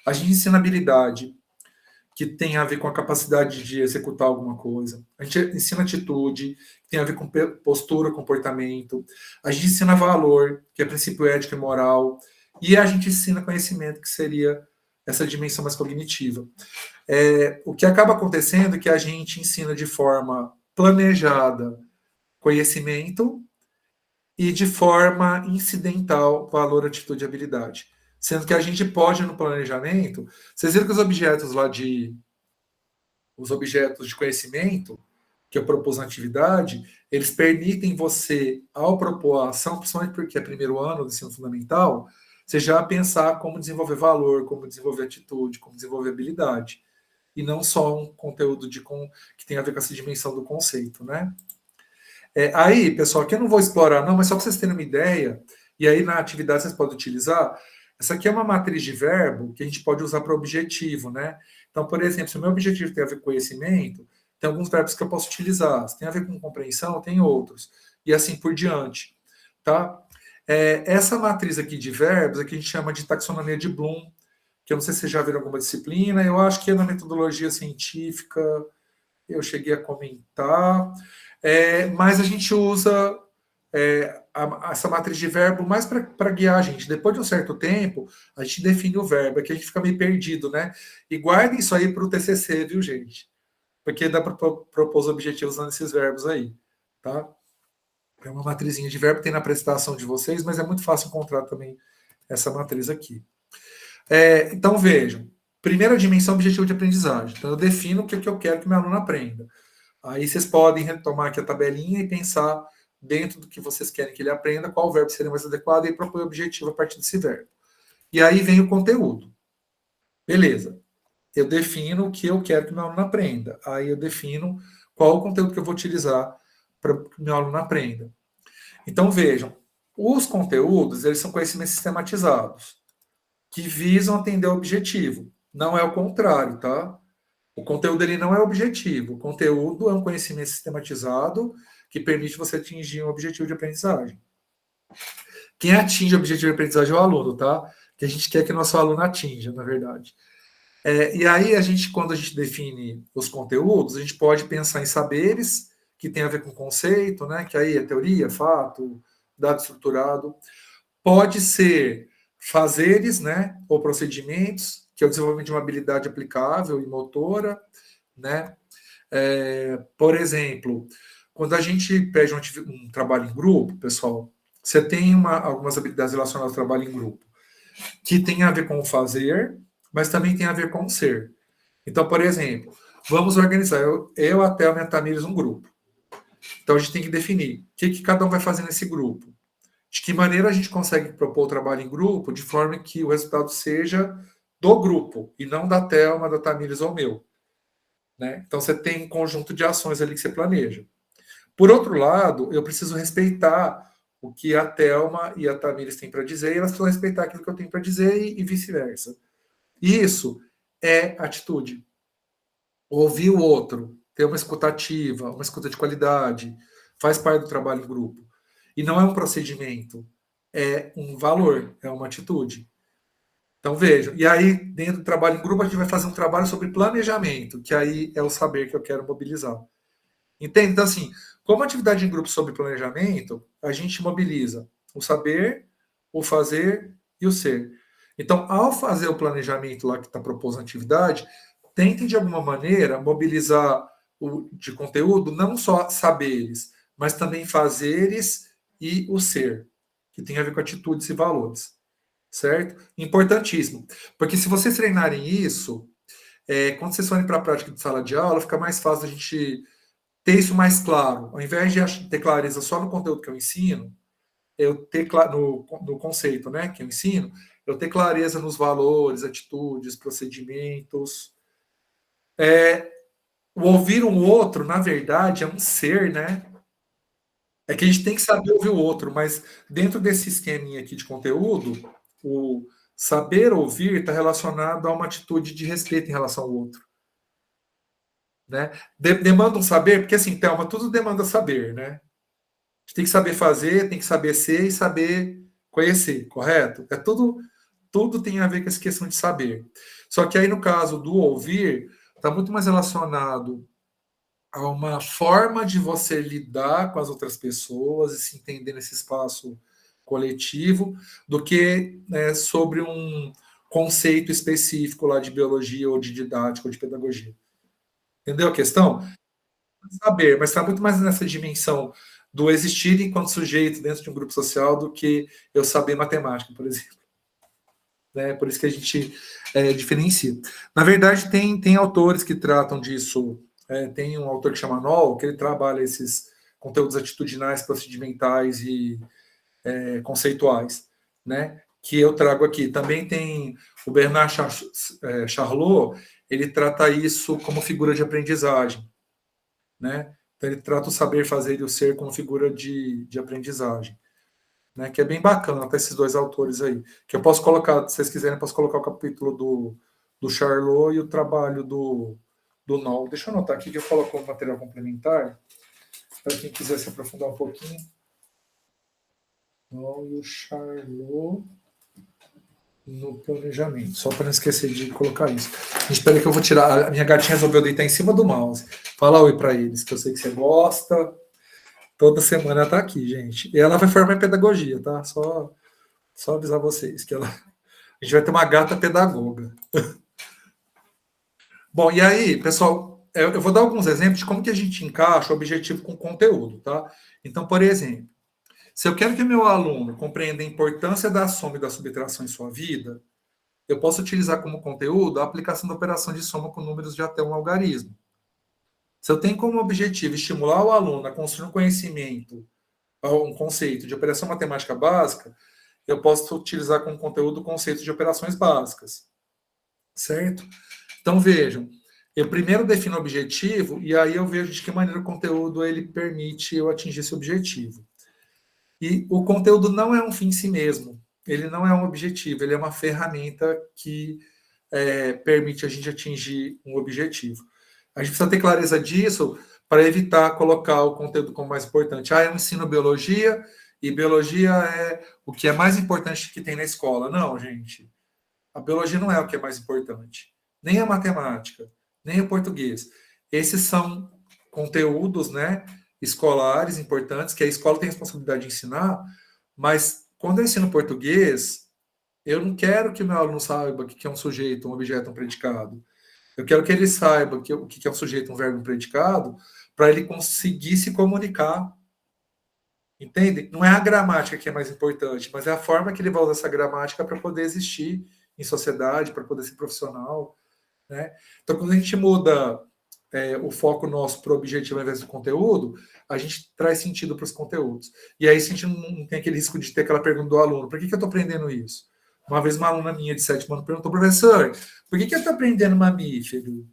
A gente ensina habilidade, que tem a ver com a capacidade de executar alguma coisa. A gente ensina atitude, que tem a ver com postura, comportamento. A gente ensina valor, que é princípio ético e moral. E a gente ensina conhecimento, que seria essa dimensão mais cognitiva. O que acaba acontecendo é que a gente ensina de forma planejada conhecimento e de forma incidental valor, atitude e habilidade. Sendo que a gente pode, no planejamento, vocês viram que os objetos de conhecimento que eu propus na atividade, eles permitem você, ao propor a ação, principalmente porque é primeiro ano do ensino fundamental, você já pensar como desenvolver valor, como desenvolver atitude, como desenvolver habilidade. E não só um conteúdo que tem a ver com essa dimensão do conceito, né? Aí, pessoal, aqui eu não vou explorar, não, mas só para vocês terem uma ideia, e aí na atividade vocês podem utilizar. Essa aqui é uma matriz de verbo que a gente pode usar para objetivo, né? Então, por exemplo, se o meu objetivo tem a ver com conhecimento, tem alguns verbos que eu posso utilizar. Se tem a ver com compreensão, tem outros. E assim por diante, tá? Essa matriz aqui de verbos, aqui a gente chama de taxonomia de Bloom, que eu não sei se vocês já viram alguma disciplina, eu acho que é na metodologia científica, eu cheguei a comentar, mas a gente usa essa matriz de verbo mais para guiar a gente. Depois de um certo tempo, a gente define o verbo, é que a gente fica meio perdido, né? E guardem isso aí para o TCC, viu, gente? Porque dá para propor os objetivos usando esses verbos aí, tá? É uma matrizinha de verbo, tem na apresentação de vocês, mas é muito fácil encontrar também essa matriz aqui. Então, vejam. Primeira dimensão, objetivo de aprendizagem. Então, eu defino o que eu quero que meu aluno aprenda. Aí vocês podem retomar aqui a tabelinha e pensar dentro do que vocês querem que ele aprenda, qual verbo seria mais adequado e propor o objetivo a partir desse verbo. E aí vem o conteúdo. Beleza. Eu defino o que eu quero que meu aluno aprenda. Aí eu defino qual o conteúdo que eu vou utilizar para que meu aluno aprenda. Então vejam, os conteúdos, eles são conhecimentos sistematizados, que visam atender ao objetivo. Não é o contrário, tá? O conteúdo ele não é objetivo. O conteúdo é um conhecimento sistematizado que permite você atingir um objetivo de aprendizagem. Quem atinge o objetivo de aprendizagem é o aluno, tá? Que a gente quer que nosso aluno atinja, na verdade. E aí, quando a gente define os conteúdos, a gente pode pensar em saberes, que tem a ver com conceito, né? Que aí é teoria, fato, dado estruturado. Pode ser fazeres, né? Ou procedimentos, que é o desenvolvimento de uma habilidade aplicável e motora, né? Por exemplo, quando a gente pede um trabalho em grupo, pessoal, você tem algumas habilidades relacionadas ao trabalho em grupo, que tem a ver com o fazer, mas também tem a ver com o ser. Então, por exemplo, vamos organizar, a Thelma e a Tamires, um grupo. Então, a gente tem que definir o que cada um vai fazer nesse grupo. De que maneira a gente consegue propor o trabalho em grupo de forma que o resultado seja do grupo, e não da Thelma, da Tamires ou meu. Né? Então, você tem um conjunto de ações ali que você planeja. Por outro lado, eu preciso respeitar o que a Thelma e a Tamires têm para dizer, e elas precisam respeitar aquilo que eu tenho para dizer, e vice-versa. Isso é atitude. Ouvir o outro, ter uma escutativa, uma escuta de qualidade, faz parte do trabalho em grupo. E não é um procedimento, é um valor, é uma atitude. Então vejam, e aí dentro do trabalho em grupo a gente vai fazer um trabalho sobre planejamento, que aí é o saber que eu quero mobilizar. Entende? Então assim, como atividade em grupo sobre planejamento, a gente mobiliza o saber, o fazer e o ser. Então, ao fazer o planejamento lá que está proposto na atividade, tentem de alguma maneira mobilizar de conteúdo não só saberes, mas também fazeres e o ser, que tem a ver com atitudes e valores, certo? Importantíssimo, porque se vocês treinarem isso, quando vocês forem para a prática de sala de aula, fica mais fácil a gente ter isso mais claro. Ao invés de ter clareza só no conteúdo que eu ensino, eu ter no conceito, né, que eu ensino, eu ter clareza nos valores, atitudes, procedimentos. O ouvir um outro, na verdade, é um ser, né? É que a gente tem que saber ouvir o outro, mas dentro desse esqueminha aqui de conteúdo, o saber ouvir está relacionado a uma atitude de respeito em relação ao outro, né? Demanda um saber, porque assim, Thelma, tudo demanda saber, né? A gente tem que saber fazer, tem que saber ser e saber conhecer, correto? Tudo tem a ver com essa questão de saber. Só que aí, no caso do ouvir, está muito mais relacionado a uma forma de você lidar com as outras pessoas e se entender nesse espaço coletivo, do que sobre um conceito específico lá de biologia ou de didática ou de pedagogia. Entendeu a questão? Saber, mas está muito mais nessa dimensão do existir enquanto sujeito dentro de um grupo social do que eu saber matemática, por exemplo. Por isso que a gente diferencia. Na verdade, tem autores que tratam disso. Tem um autor que chama Noll, que ele trabalha esses conteúdos atitudinais, procedimentais e conceituais, né? Que eu trago aqui. Também tem o Bernard Charlot, ele trata isso como figura de aprendizagem, né? Então, ele trata o saber fazer e o ser como figura de aprendizagem. Né, que é bem bacana, até esses dois autores aí. Que eu posso colocar, se vocês quiserem, eu posso colocar o capítulo do Charlot e o trabalho do Noll. Deixa eu anotar aqui que eu coloco o material complementar, para quem quiser se aprofundar um pouquinho. Noll e o Charlot no planejamento, só para não esquecer de colocar isso. Espera que eu vou tirar. A minha gatinha resolveu deitar em cima do mouse. Fala oi para eles, que eu sei que você gosta. Toda semana ela tá aqui, gente. E ela vai formar em pedagogia, tá? Só avisar vocês que a gente vai ter uma gata pedagoga. Bom, e aí, pessoal, eu vou dar alguns exemplos de como que a gente encaixa o objetivo com o conteúdo, tá? Então, por exemplo, se eu quero que meu aluno compreenda a importância da soma e da subtração em sua vida, eu posso utilizar como conteúdo a aplicação da operação de soma com números de até um algarismo. Se eu tenho como objetivo estimular o aluno a construir um conhecimento, um conceito de operação matemática básica, eu posso utilizar como conteúdo o conceito de operações básicas, certo? Então, vejam, eu primeiro defino o objetivo e aí eu vejo de que maneira o conteúdo ele permite eu atingir esse objetivo. E o conteúdo não é um fim em si mesmo, ele não é um objetivo, ele é uma ferramenta que permite a gente atingir um objetivo. A gente precisa ter clareza disso para evitar colocar o conteúdo como mais importante. Eu ensino biologia e biologia é o que é mais importante que tem na escola. Não, gente. A biologia não é o que é mais importante. Nem a matemática, nem o português. Esses são conteúdos, né, escolares importantes que a escola tem responsabilidade de ensinar, mas quando eu ensino português, eu não quero que o meu aluno saiba o que é um sujeito, um objeto, um predicado. Eu quero que ele saiba o que é um sujeito, um verbo, um predicado, para ele conseguir se comunicar. Entende? Não é a gramática que é mais importante, mas é a forma que ele vai usar essa gramática para poder existir em sociedade, para poder ser profissional. Né? Então, quando a gente muda o foco nosso para o objetivo ao invés do conteúdo, a gente traz sentido para os conteúdos. E aí a gente não tem aquele risco de ter aquela pergunta do aluno: por que eu estou aprendendo isso? Uma vez uma aluna minha de 7 anos perguntou: professor, por que eu estou aprendendo mamífero?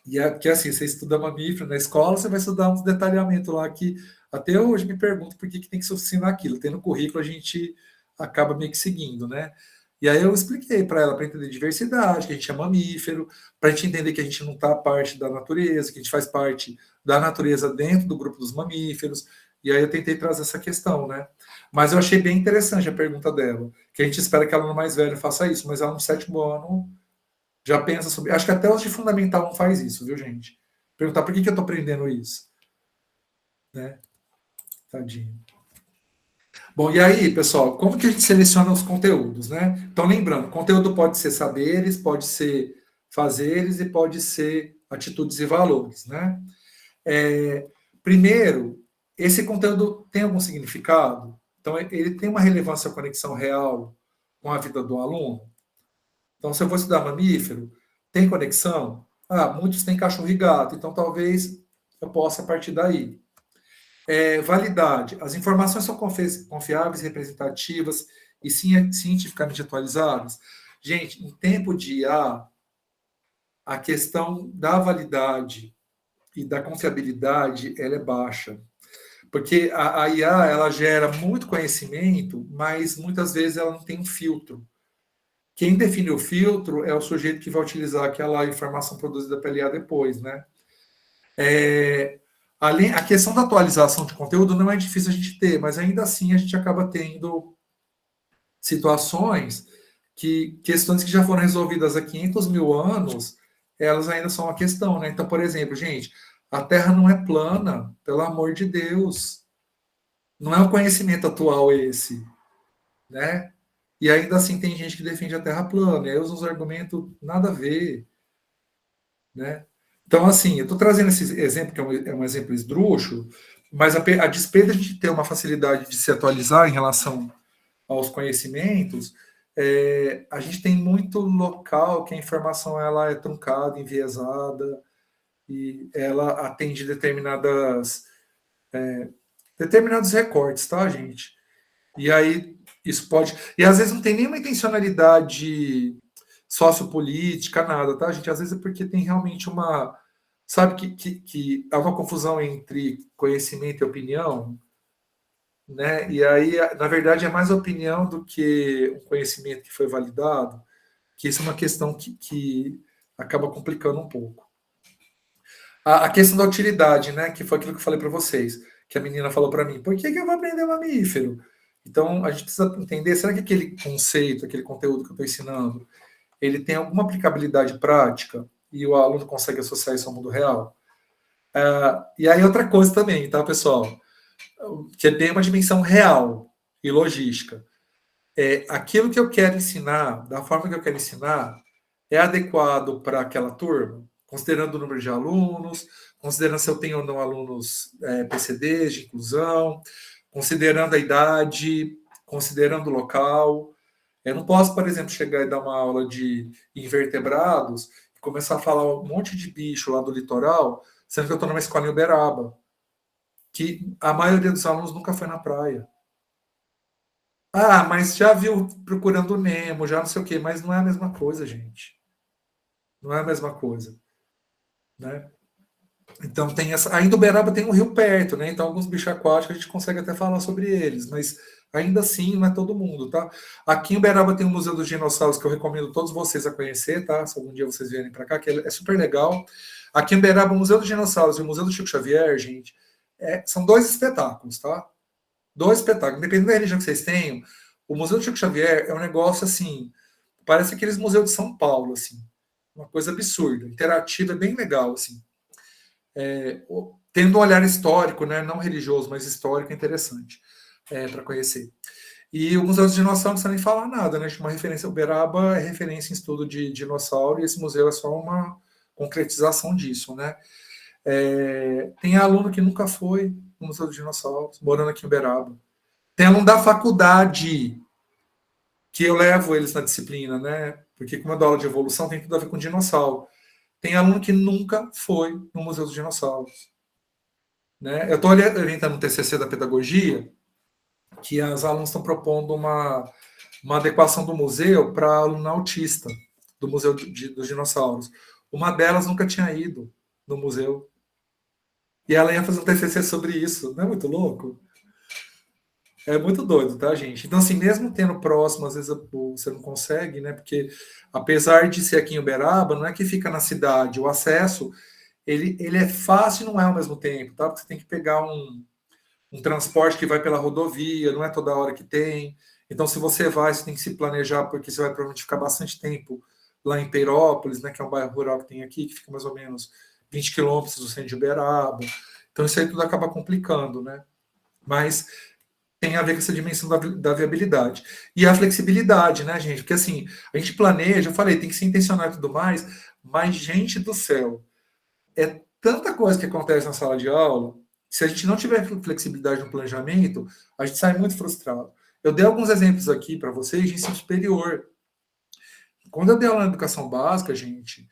E que assim, você estuda mamífero na escola, você vai estudar uns detalhamentos lá que até hoje me pergunto por que tem que se ensinar aquilo. Tem no currículo, a gente acaba meio que seguindo, né? E aí eu expliquei para ela, para entender diversidade, que a gente é mamífero, para a gente entender que a gente não está parte da natureza, que a gente faz parte da natureza dentro do grupo dos mamíferos. E aí eu tentei trazer essa questão, né? Mas eu achei bem interessante a pergunta dela, que a gente espera que ela no mais velho faça isso, mas ela no 7º ano já pensa sobre. Acho que até os de fundamental não faz isso, viu, gente? Perguntar por que eu estou aprendendo isso. Né? Tadinho. Bom, e aí, pessoal, como que a gente seleciona os conteúdos, né? Então, lembrando, conteúdo pode ser saberes, pode ser fazeres e pode ser atitudes e valores, né? Primeiro, esse conteúdo tem algum significado? Então, ele tem uma relevância, conexão real com a vida do aluno? Então, se eu vou estudar mamífero, tem conexão? Ah, muitos têm cachorro e gato, então talvez eu possa partir daí. Validade. As informações são confiáveis, representativas e cientificamente atualizadas? Gente, em tempo de IA, a questão da validade e da confiabilidade ela é baixa. Porque a IA ela gera muito conhecimento, mas muitas vezes ela não tem um filtro. Quem define o filtro é o sujeito que vai utilizar aquela informação produzida pela IA depois, né? A questão da atualização de conteúdo não é difícil a gente ter, mas ainda assim a gente acaba tendo situações que questões que já foram resolvidas há 500 mil anos, elas ainda são uma questão, né? Então, por exemplo, gente, a Terra não é plana, pelo amor de Deus. Não é um conhecimento atual esse, né? E ainda assim tem gente que defende a Terra plana, e aí usa uns argumentos nada a ver, né? Então, assim, eu estou trazendo esse exemplo, que é um exemplo esdrúxulo, mas a despeito de a gente ter uma facilidade de se atualizar em relação aos conhecimentos, a gente tem muito local que a informação ela é truncada, enviesada, e ela atende determinados recortes, tá, gente? E aí isso pode. E às vezes não tem nenhuma intencionalidade sociopolítica, nada, tá, gente? Às vezes é porque tem realmente uma. Sabe que há uma confusão entre conhecimento e opinião, né? E aí, na verdade, é mais opinião do que um conhecimento que foi validado, que isso é uma questão que acaba complicando um pouco. A questão da utilidade, né? Que foi aquilo que eu falei para vocês, que a menina falou para mim: por que eu vou aprender mamífero? Então, a gente precisa entender, será que aquele conceito, aquele conteúdo que eu estou ensinando, ele tem alguma aplicabilidade prática e o aluno consegue associar isso ao mundo real? E aí outra coisa também, tá, pessoal? Que é bem uma dimensão real e logística. Aquilo que eu quero ensinar, da forma que eu quero ensinar, é adequado para aquela turma? Considerando o número de alunos, considerando se eu tenho ou não alunos PCDs de inclusão, considerando a idade, considerando o local. Eu não posso, por exemplo, chegar e dar uma aula de invertebrados e começar a falar um monte de bicho lá do litoral, sendo que eu estou numa escola em Uberaba, que a maioria dos alunos nunca foi na praia. Ah, mas já viu Procurando Nemo, já não sei o quê, mas não é a mesma coisa, gente. Não é a mesma coisa, né? Então tem essa. Ainda Uberaba tem um rio perto, né? Então alguns bichos aquáticos a gente consegue até falar sobre eles, mas ainda assim não é todo mundo, tá? Aqui em Uberaba tem o Museu dos Dinossauros que eu recomendo todos vocês a conhecer, tá? Se algum dia vocês vierem para cá, que é super legal. Aqui em Uberaba, o Museu dos Dinossauros e o Museu do Chico Xavier, gente, são dois espetáculos, tá? Dois espetáculos. Dependendo da religião que vocês tenham, o Museu do Chico Xavier é um negócio assim, parece aqueles museus de São Paulo, assim, uma coisa absurda, interativa, é bem legal, assim. Tendo um olhar histórico, né, não religioso, mas histórico, é interessante para conhecer. E o Museu dos Dinossauros não precisa nem falar nada, né? Uma referência, Uberaba é referência em estudo de dinossauro, e esse museu é só uma concretização disso, né? Tem aluno que nunca foi no Museu dos Dinossauros, morando aqui em Uberaba. Tem aluno da faculdade que eu levo eles na disciplina, né? Porque como eu dou aula de evolução, tem tudo a ver com dinossauro. Tem aluno que nunca foi no Museu dos Dinossauros. Né? Eu estou orientando o TCC da pedagogia, que as alunos estão propondo uma adequação do museu para aluno autista, do Museu dos Dinossauros. Uma delas nunca tinha ido no museu. E ela ia fazer um TCC sobre isso. Não é muito louco? É muito doido, tá, gente? Então, assim, mesmo tendo próximo, às vezes você não consegue, né? Porque, apesar de ser aqui em Uberaba, não é que fica na cidade. O acesso, ele é fácil e não é ao mesmo tempo, tá? Porque você tem que pegar um transporte que vai pela rodovia, não é toda hora que tem. Então, se você vai, você tem que se planejar, porque você vai provavelmente ficar bastante tempo lá em Peirópolis, né? Que é um bairro rural que tem aqui, que fica mais ou menos 20 quilômetros do centro de Uberaba. Então, isso aí tudo acaba complicando, né? Mas tem a ver com essa dimensão da viabilidade. E a flexibilidade, né, gente? Porque assim, a gente planeja, eu falei, tem que ser intencional e tudo mais, mas, gente do céu, é tanta coisa que acontece na sala de aula, se a gente não tiver flexibilidade no planejamento, a gente sai muito frustrado. Eu dei alguns exemplos aqui para vocês de ensino superior. Quando eu dei aula na educação básica, gente,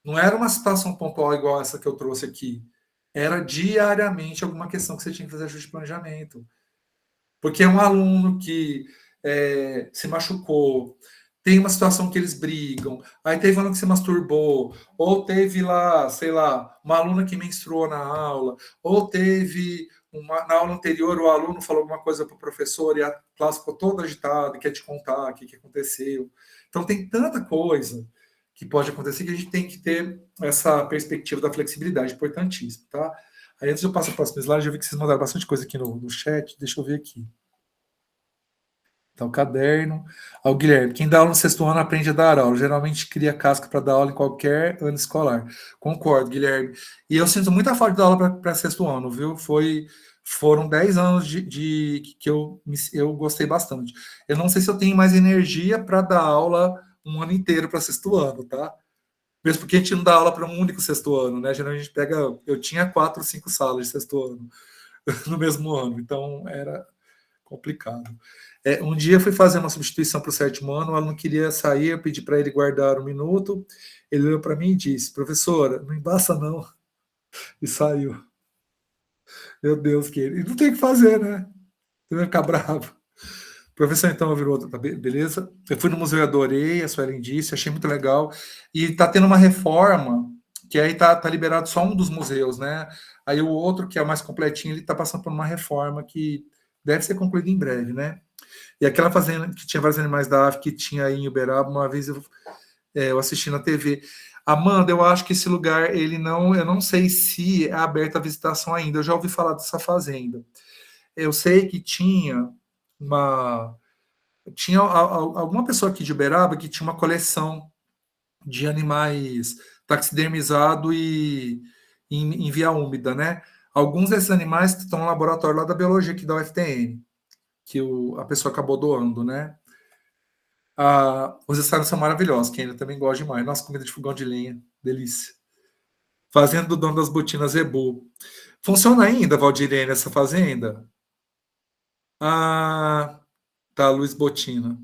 não era uma situação pontual igual essa que eu trouxe aqui. Era diariamente alguma questão que você tinha que fazer ajuste de planejamento. Porque é um aluno que se machucou, tem uma situação que eles brigam, aí teve um aluno que se masturbou, ou teve lá, sei lá, uma aluna que menstruou na aula, ou teve na aula anterior o aluno falou alguma coisa para o professor e a classe ficou toda agitada, quer te contar o que aconteceu. Então tem tanta coisa que pode acontecer que a gente tem que ter essa perspectiva da flexibilidade, importantíssimo, tá? Aí antes de eu passar para o próximo slide, eu vi que vocês mandaram bastante coisa aqui no chat, deixa eu ver aqui. Tá o caderno. Ao Guilherme, quem dá aula no sexto ano aprende a dar aula. Geralmente cria casca para dar aula em qualquer ano escolar. Concordo, Guilherme. E eu sinto muita falta de dar aula para sexto ano, viu? Foram 10 anos que eu gostei bastante. Eu não sei se eu tenho mais energia para dar aula um ano inteiro para sexto ano, tá? Mesmo porque a gente não dá aula para um único sexto ano, né? Geralmente a gente pega. Eu tinha 4, 5 salas de sexto ano no mesmo ano, então era complicado. Um dia eu fui fazer uma substituição para o sétimo ano, o aluno queria sair, eu pedi para ele guardar um minuto, ele olhou para mim e disse, professora, não embaça não, e saiu. Meu Deus, que ele não tem o que fazer, né? Ele vai ficar bravo. Professor, então, virou outra, tá beleza? Eu fui no museu e adorei, a Suelen disse, achei muito legal. E está tendo uma reforma, que aí tá liberado só um dos museus, né? Aí o outro, que é o mais completinho, ele está passando por uma reforma que deve ser concluída em breve, né? E aquela fazenda que tinha vários animais da África, que tinha aí em Uberaba, uma vez eu assisti na TV. Amanda, eu acho que esse lugar, eu não sei se é aberto à visitação ainda. Eu já ouvi falar dessa fazenda. Eu sei que tinha alguma pessoa aqui de Uberaba que tinha uma coleção de animais taxidermizados e em via úmida, né? Alguns desses animais estão no laboratório lá da biologia aqui da UFTN, que a pessoa acabou doando, né? Os restaurantes são maravilhosos, que ainda também gosto demais. Nossa, comida de fogão de lenha, delícia. Fazenda do dono das botinas Zebu. Funciona ainda, Valdirene, essa fazenda? Ah, tá, Luiz Botina.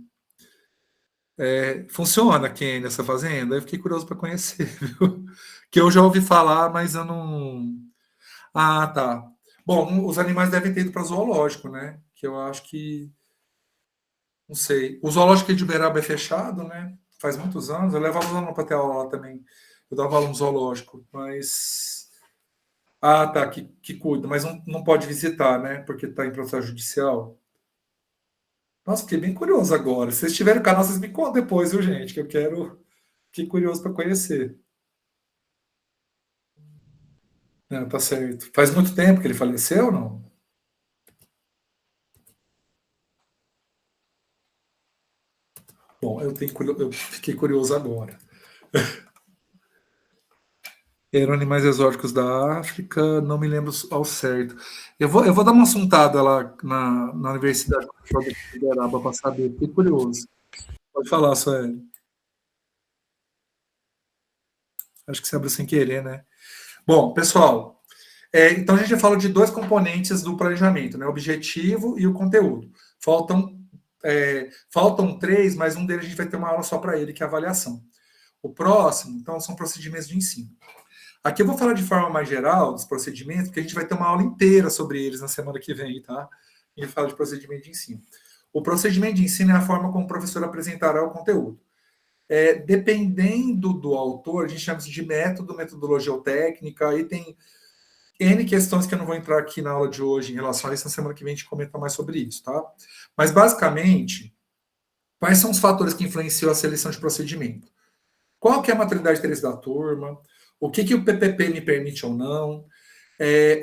Funciona, Ken, nessa fazenda? Eu fiquei curioso para conhecer, viu? Que eu já ouvi falar, mas eu não. Ah, tá. Bom, os animais devem ter ido para zoológico, né? Que eu acho que. Não sei. O zoológico de Uberaba é fechado, né? Faz muitos anos. Eu levava os alunos para ter aula lá também. Eu dava aula no zoológico, mas. Ah, tá, que cuida, mas não pode visitar, né? Porque está em processo judicial. Nossa, fiquei bem curioso agora. Se vocês tiverem o canal, vocês me contam depois, viu, gente? Que eu quero. Fiquei curioso para conhecer. Tá certo. Faz muito tempo que ele faleceu ou não? Bom, eu fiquei curioso agora. Eram animais exóticos da África, não me lembro ao certo. Eu vou dar uma assuntada lá na Universidade de Uberaba para saber, fiquei curioso. Pode falar, Sueli. Acho que você abriu sem querer, né? Bom, pessoal, então a gente já falou de dois componentes do planejamento, né? O objetivo e o conteúdo. Faltam três, mas um deles a gente vai ter uma aula só para ele, que é a avaliação. O próximo, então, são procedimentos de ensino. Aqui eu vou falar de forma mais geral dos procedimentos, porque a gente vai ter uma aula inteira sobre eles na semana que vem, tá? A gente fala de procedimento de ensino. O procedimento de ensino é a forma como o professor apresentará o conteúdo. Dependendo do autor, a gente chama isso de método, metodologia ou técnica, aí tem N questões que eu não vou entrar aqui na aula de hoje em relação a isso, na semana que vem a gente comenta mais sobre isso, tá? Mas, basicamente, quais são os fatores que influenciam a seleção de procedimento? Qual que é a maturidade de interesse da turma? O que o PPP me permite ou não?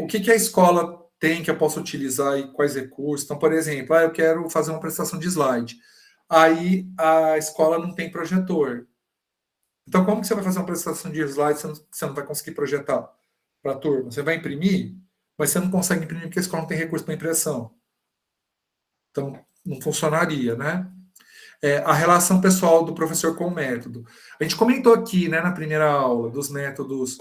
O que a escola tem que eu posso utilizar e quais recursos? Então, por exemplo, eu quero fazer uma prestação de slide. Aí a escola não tem projetor. Então, como que você vai fazer uma prestação de slide se você não vai conseguir projetar para a turma? Você vai imprimir, mas você não consegue imprimir porque a escola não tem recurso para impressão. Então, não funcionaria, né? A relação pessoal do professor com o método. A gente comentou aqui, né, na primeira aula, dos métodos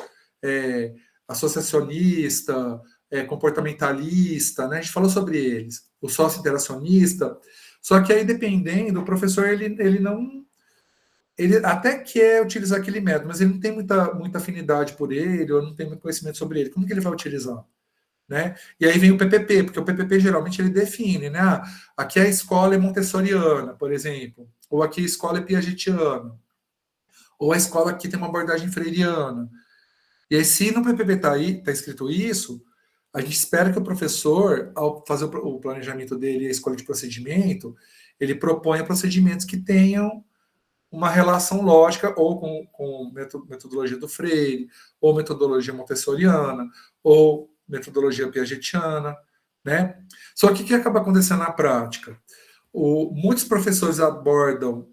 associacionista, comportamentalista, né? A gente falou sobre eles. O sócio-interacionista. Só que aí, dependendo, o professor, ele não... Ele até quer utilizar aquele método, mas ele não tem muita afinidade por ele, ou não tem muito conhecimento sobre ele. Como que ele vai utilizar? Né? E aí vem o PPP, porque o PPP geralmente ele define, né? Aqui a escola é montessoriana, por exemplo, ou aqui a escola é piagetiana, ou a escola aqui tem uma abordagem freiriana. E aí, se no PPP está escrito isso, a gente espera que o professor, ao fazer o planejamento dele e a escolha de procedimento, ele proponha procedimentos que tenham uma relação lógica ou com metodologia do Freire, ou metodologia montessoriana, ou metodologia piagetiana, né? Só que o que acaba acontecendo na prática? Muitos professores abordam,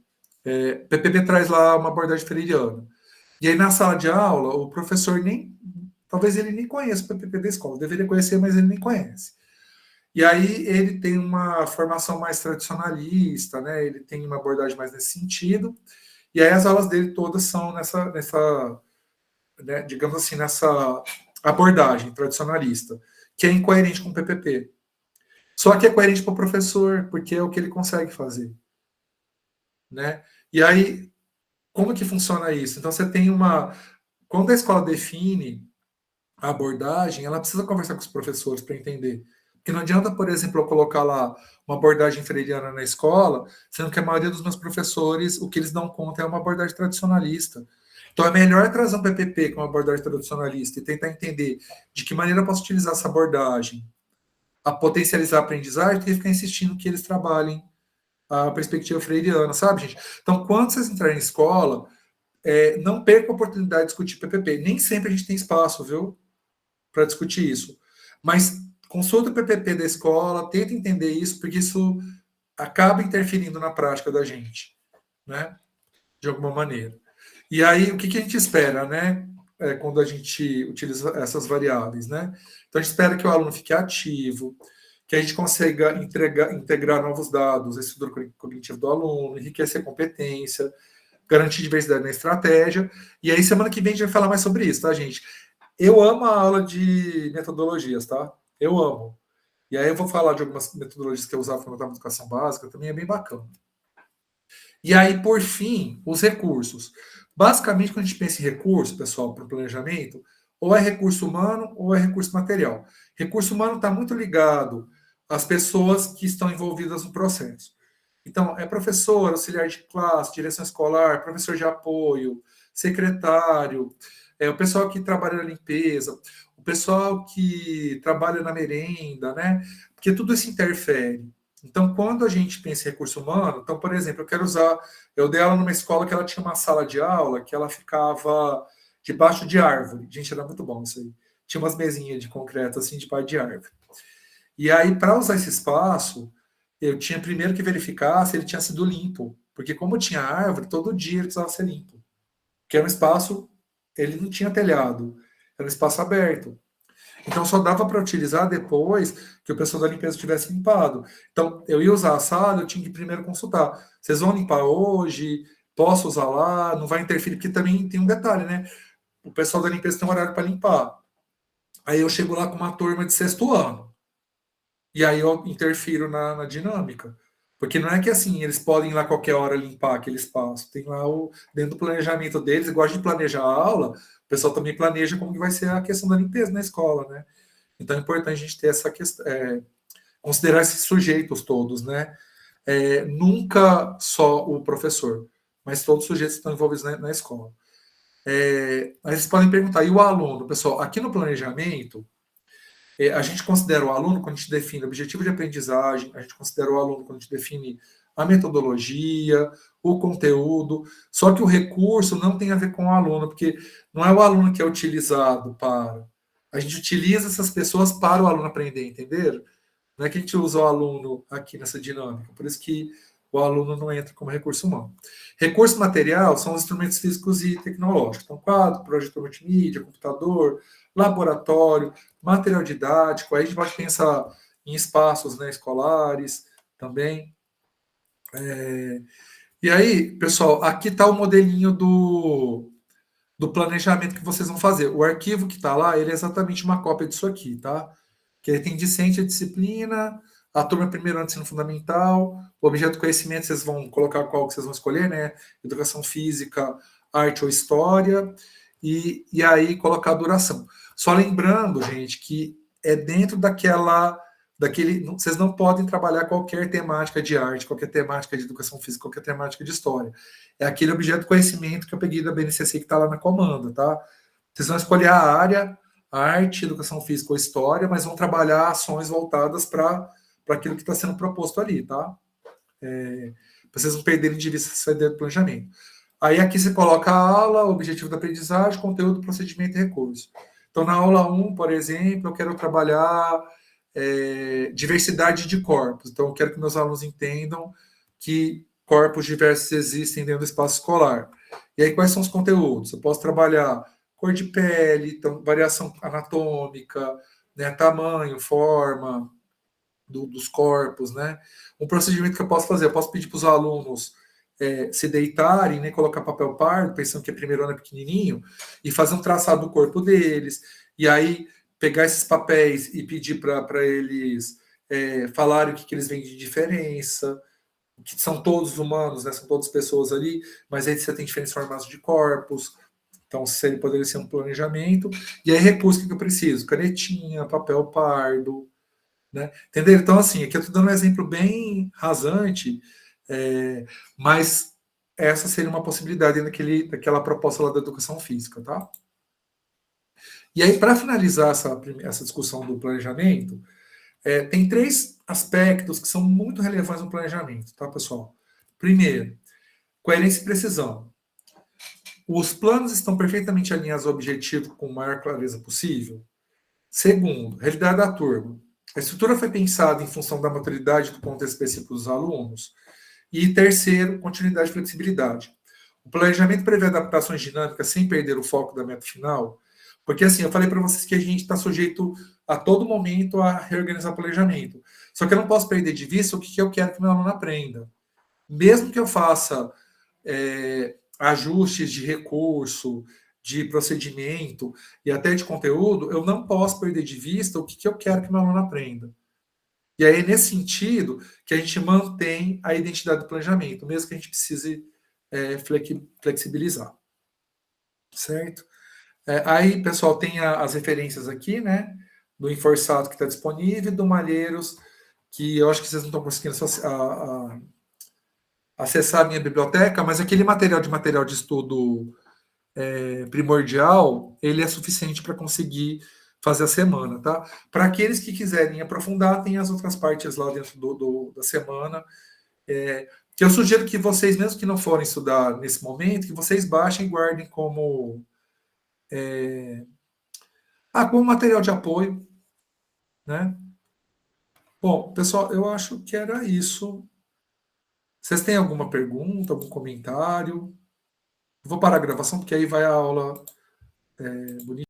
PPP traz lá uma abordagem freiriana, e aí na sala de aula, o professor talvez ele nem conheça o PPP da escola, deveria conhecer, mas ele nem conhece. E aí ele tem uma formação mais tradicionalista, né? Ele tem uma abordagem mais nesse sentido, e aí as aulas dele todas são nessa né, digamos assim, nessa abordagem tradicionalista, que é incoerente com o PPP. Só que é coerente para o professor, porque é o que ele consegue fazer. Né? E aí, como que funciona isso? Então, você tem uma... Quando a escola define a abordagem, ela precisa conversar com os professores para entender. Porque não adianta, por exemplo, eu colocar lá uma abordagem freiriana na escola, sendo que a maioria dos meus professores, o que eles dão conta é uma abordagem tradicionalista. Então, é melhor trazer um PPP com uma abordagem tradicionalista e tentar entender de que maneira eu posso utilizar essa abordagem a potencializar a aprendizagem do que ficar insistindo que eles trabalhem a perspectiva freiriana, sabe, gente? Então, quando vocês entrarem em escola, não perca a oportunidade de discutir PPP. Nem sempre a gente tem espaço, viu, para discutir isso. Mas consulta o PPP da escola, tenta entender isso, porque isso acaba interferindo na prática da gente, né? De alguma maneira. E aí, o que a gente espera, né? Quando a gente utiliza essas variáveis, né? Então, a gente espera que o aluno fique ativo, que a gente consiga integrar novos dados, a estrutura cognitiva do aluno, enriquecer a competência, garantir diversidade na estratégia. E aí, semana que vem, a gente vai falar mais sobre isso, tá, gente? Eu amo a aula de metodologias, tá? Eu amo. E aí eu vou falar de algumas metodologias que eu usava quando eu estava na educação básica, também é bem bacana. E aí, por fim, os recursos. Basicamente, quando a gente pensa em recurso, pessoal, para o planejamento, ou é recurso humano ou é recurso material. Recurso humano está muito ligado às pessoas que estão envolvidas no processo. Então, é professor, auxiliar de classe, direção escolar, professor de apoio, secretário, o pessoal que trabalha na limpeza, o pessoal que trabalha na merenda, né? Porque tudo isso interfere. Então, quando a gente pensa em recurso humano, então, por exemplo, eu dei aula numa escola que ela tinha uma sala de aula que ela ficava debaixo de árvore. Gente, era muito bom isso aí. Tinha umas mesinhas de concreto assim, debaixo de árvore. E aí, para usar esse espaço, eu tinha primeiro que verificar se ele tinha sido limpo. Porque como tinha árvore, todo dia ele precisava ser limpo. Porque era um espaço, ele não tinha telhado, era um espaço aberto. Então só dava para utilizar depois que o pessoal da limpeza tivesse limpado. Então eu ia usar a sala, eu tinha que primeiro consultar. Vocês vão limpar hoje? Posso usar lá? Não vai interferir? Porque também tem um detalhe, né? O pessoal da limpeza tem um horário para limpar. Aí eu chego lá com uma turma de sexto ano. E aí eu interfiro na dinâmica. Porque não é que assim, eles podem ir lá qualquer hora limpar aquele espaço. Tem lá dentro do planejamento deles, igual a gente planeja a aula, o pessoal também planeja como que vai ser a questão da limpeza na escola, né? Então é importante a gente ter essa questão, considerar esses sujeitos todos, né? Nunca só o professor, mas todos os sujeitos que estão envolvidos na escola. Aí vocês podem perguntar, e o aluno? Pessoal, aqui no planejamento, a gente considera o aluno quando a gente define o objetivo de aprendizagem, a gente considera o aluno quando a gente define a metodologia, o conteúdo, só que o recurso não tem a ver com o aluno, porque não é o aluno que é utilizado para. A gente utiliza essas pessoas para o aluno aprender, entenderam? Não é que a gente usa o aluno aqui nessa dinâmica, por isso que o aluno não entra como recurso humano. Recurso material são os instrumentos físicos e tecnológicos. Então, quadro, projetor multimídia, computador, laboratório, material didático. Aí a gente pode pensar em espaços, né, escolares, também. E aí, pessoal, aqui está o modelinho do planejamento que vocês vão fazer. O arquivo que está lá, ele é exatamente uma cópia disso aqui, tá? Que aí tem discente a disciplina, a turma primeiro ano de ensino fundamental, o objeto de conhecimento vocês vão colocar qual que vocês vão escolher, né? Educação física, arte ou história, e aí colocar a duração. Só lembrando, gente, que é dentro vocês não podem trabalhar qualquer temática de arte, qualquer temática de educação física, qualquer temática de história. É aquele objeto de conhecimento que eu peguei da BNCC que está lá na comanda, tá? Vocês vão escolher a área, arte, educação física ou história, mas vão trabalhar ações voltadas para aquilo que está sendo proposto ali, tá? Para vocês não perderem de vista essa ideia do planejamento. Aí aqui você coloca a aula, objetivo da aprendizagem, conteúdo, procedimento e recurso. Então, na aula 1, por exemplo, eu quero trabalhar diversidade de corpos. Então, eu quero que meus alunos entendam que corpos diversos existem dentro do espaço escolar. E aí, quais são os conteúdos? Eu posso trabalhar cor de pele, então, variação anatômica, né, tamanho, forma dos corpos, né? Um procedimento que eu posso fazer, eu posso pedir para os alunos se deitarem, né, colocar papel pardo, pensando que é primeiro ano é pequenininho, e fazer um traçado do corpo deles, e aí pegar esses papéis e pedir para eles falarem o que eles veem de diferença, que são todos humanos, né, são todas pessoas ali, mas aí você tem diferentes formatos de corpos, então ele poderia ser um planejamento, e aí recurso que eu preciso, canetinha, papel pardo, né? Entendeu? Então, assim, aqui eu estou dando um exemplo bem rasante, mas essa seria uma possibilidade daquela proposta lá da educação física, tá? E aí, para finalizar essa discussão do planejamento, tem 3 aspectos que são muito relevantes no planejamento, tá, pessoal? Primeiro, coerência e precisão. Os planos estão perfeitamente alinhados ao objetivo com a maior clareza possível? Segundo, realidade da turma. A estrutura foi pensada em função da maturidade do contexto específico dos alunos? E terceiro, continuidade e flexibilidade. O planejamento prevê adaptações dinâmicas sem perder o foco da meta final? Porque, assim, eu falei para vocês que a gente está sujeito a todo momento a reorganizar o planejamento. Só que eu não posso perder de vista o que eu quero que meu aluno aprenda. Mesmo que eu faça ajustes de recurso, de procedimento e até de conteúdo, eu não posso perder de vista o que eu quero que meu aluno aprenda. E aí, nesse sentido, que a gente mantém a identidade do planejamento, mesmo que a gente precise flexibilizar. Certo? Aí, pessoal, tem as referências aqui, né? Do Enforçado que está disponível, do Malheiros, que eu acho que vocês não estão conseguindo acessar a minha biblioteca, mas aquele material de estudo primordial, ele é suficiente para conseguir fazer a semana, tá? Para aqueles que quiserem aprofundar, tem as outras partes lá dentro da semana, que eu sugiro que vocês, mesmo que não forem estudar nesse momento, que vocês baixem e guardem como como material de apoio, né? Bom, pessoal, eu acho que era isso. Vocês têm alguma pergunta, algum comentário? Eu vou parar a gravação, porque aí vai a aula bonita.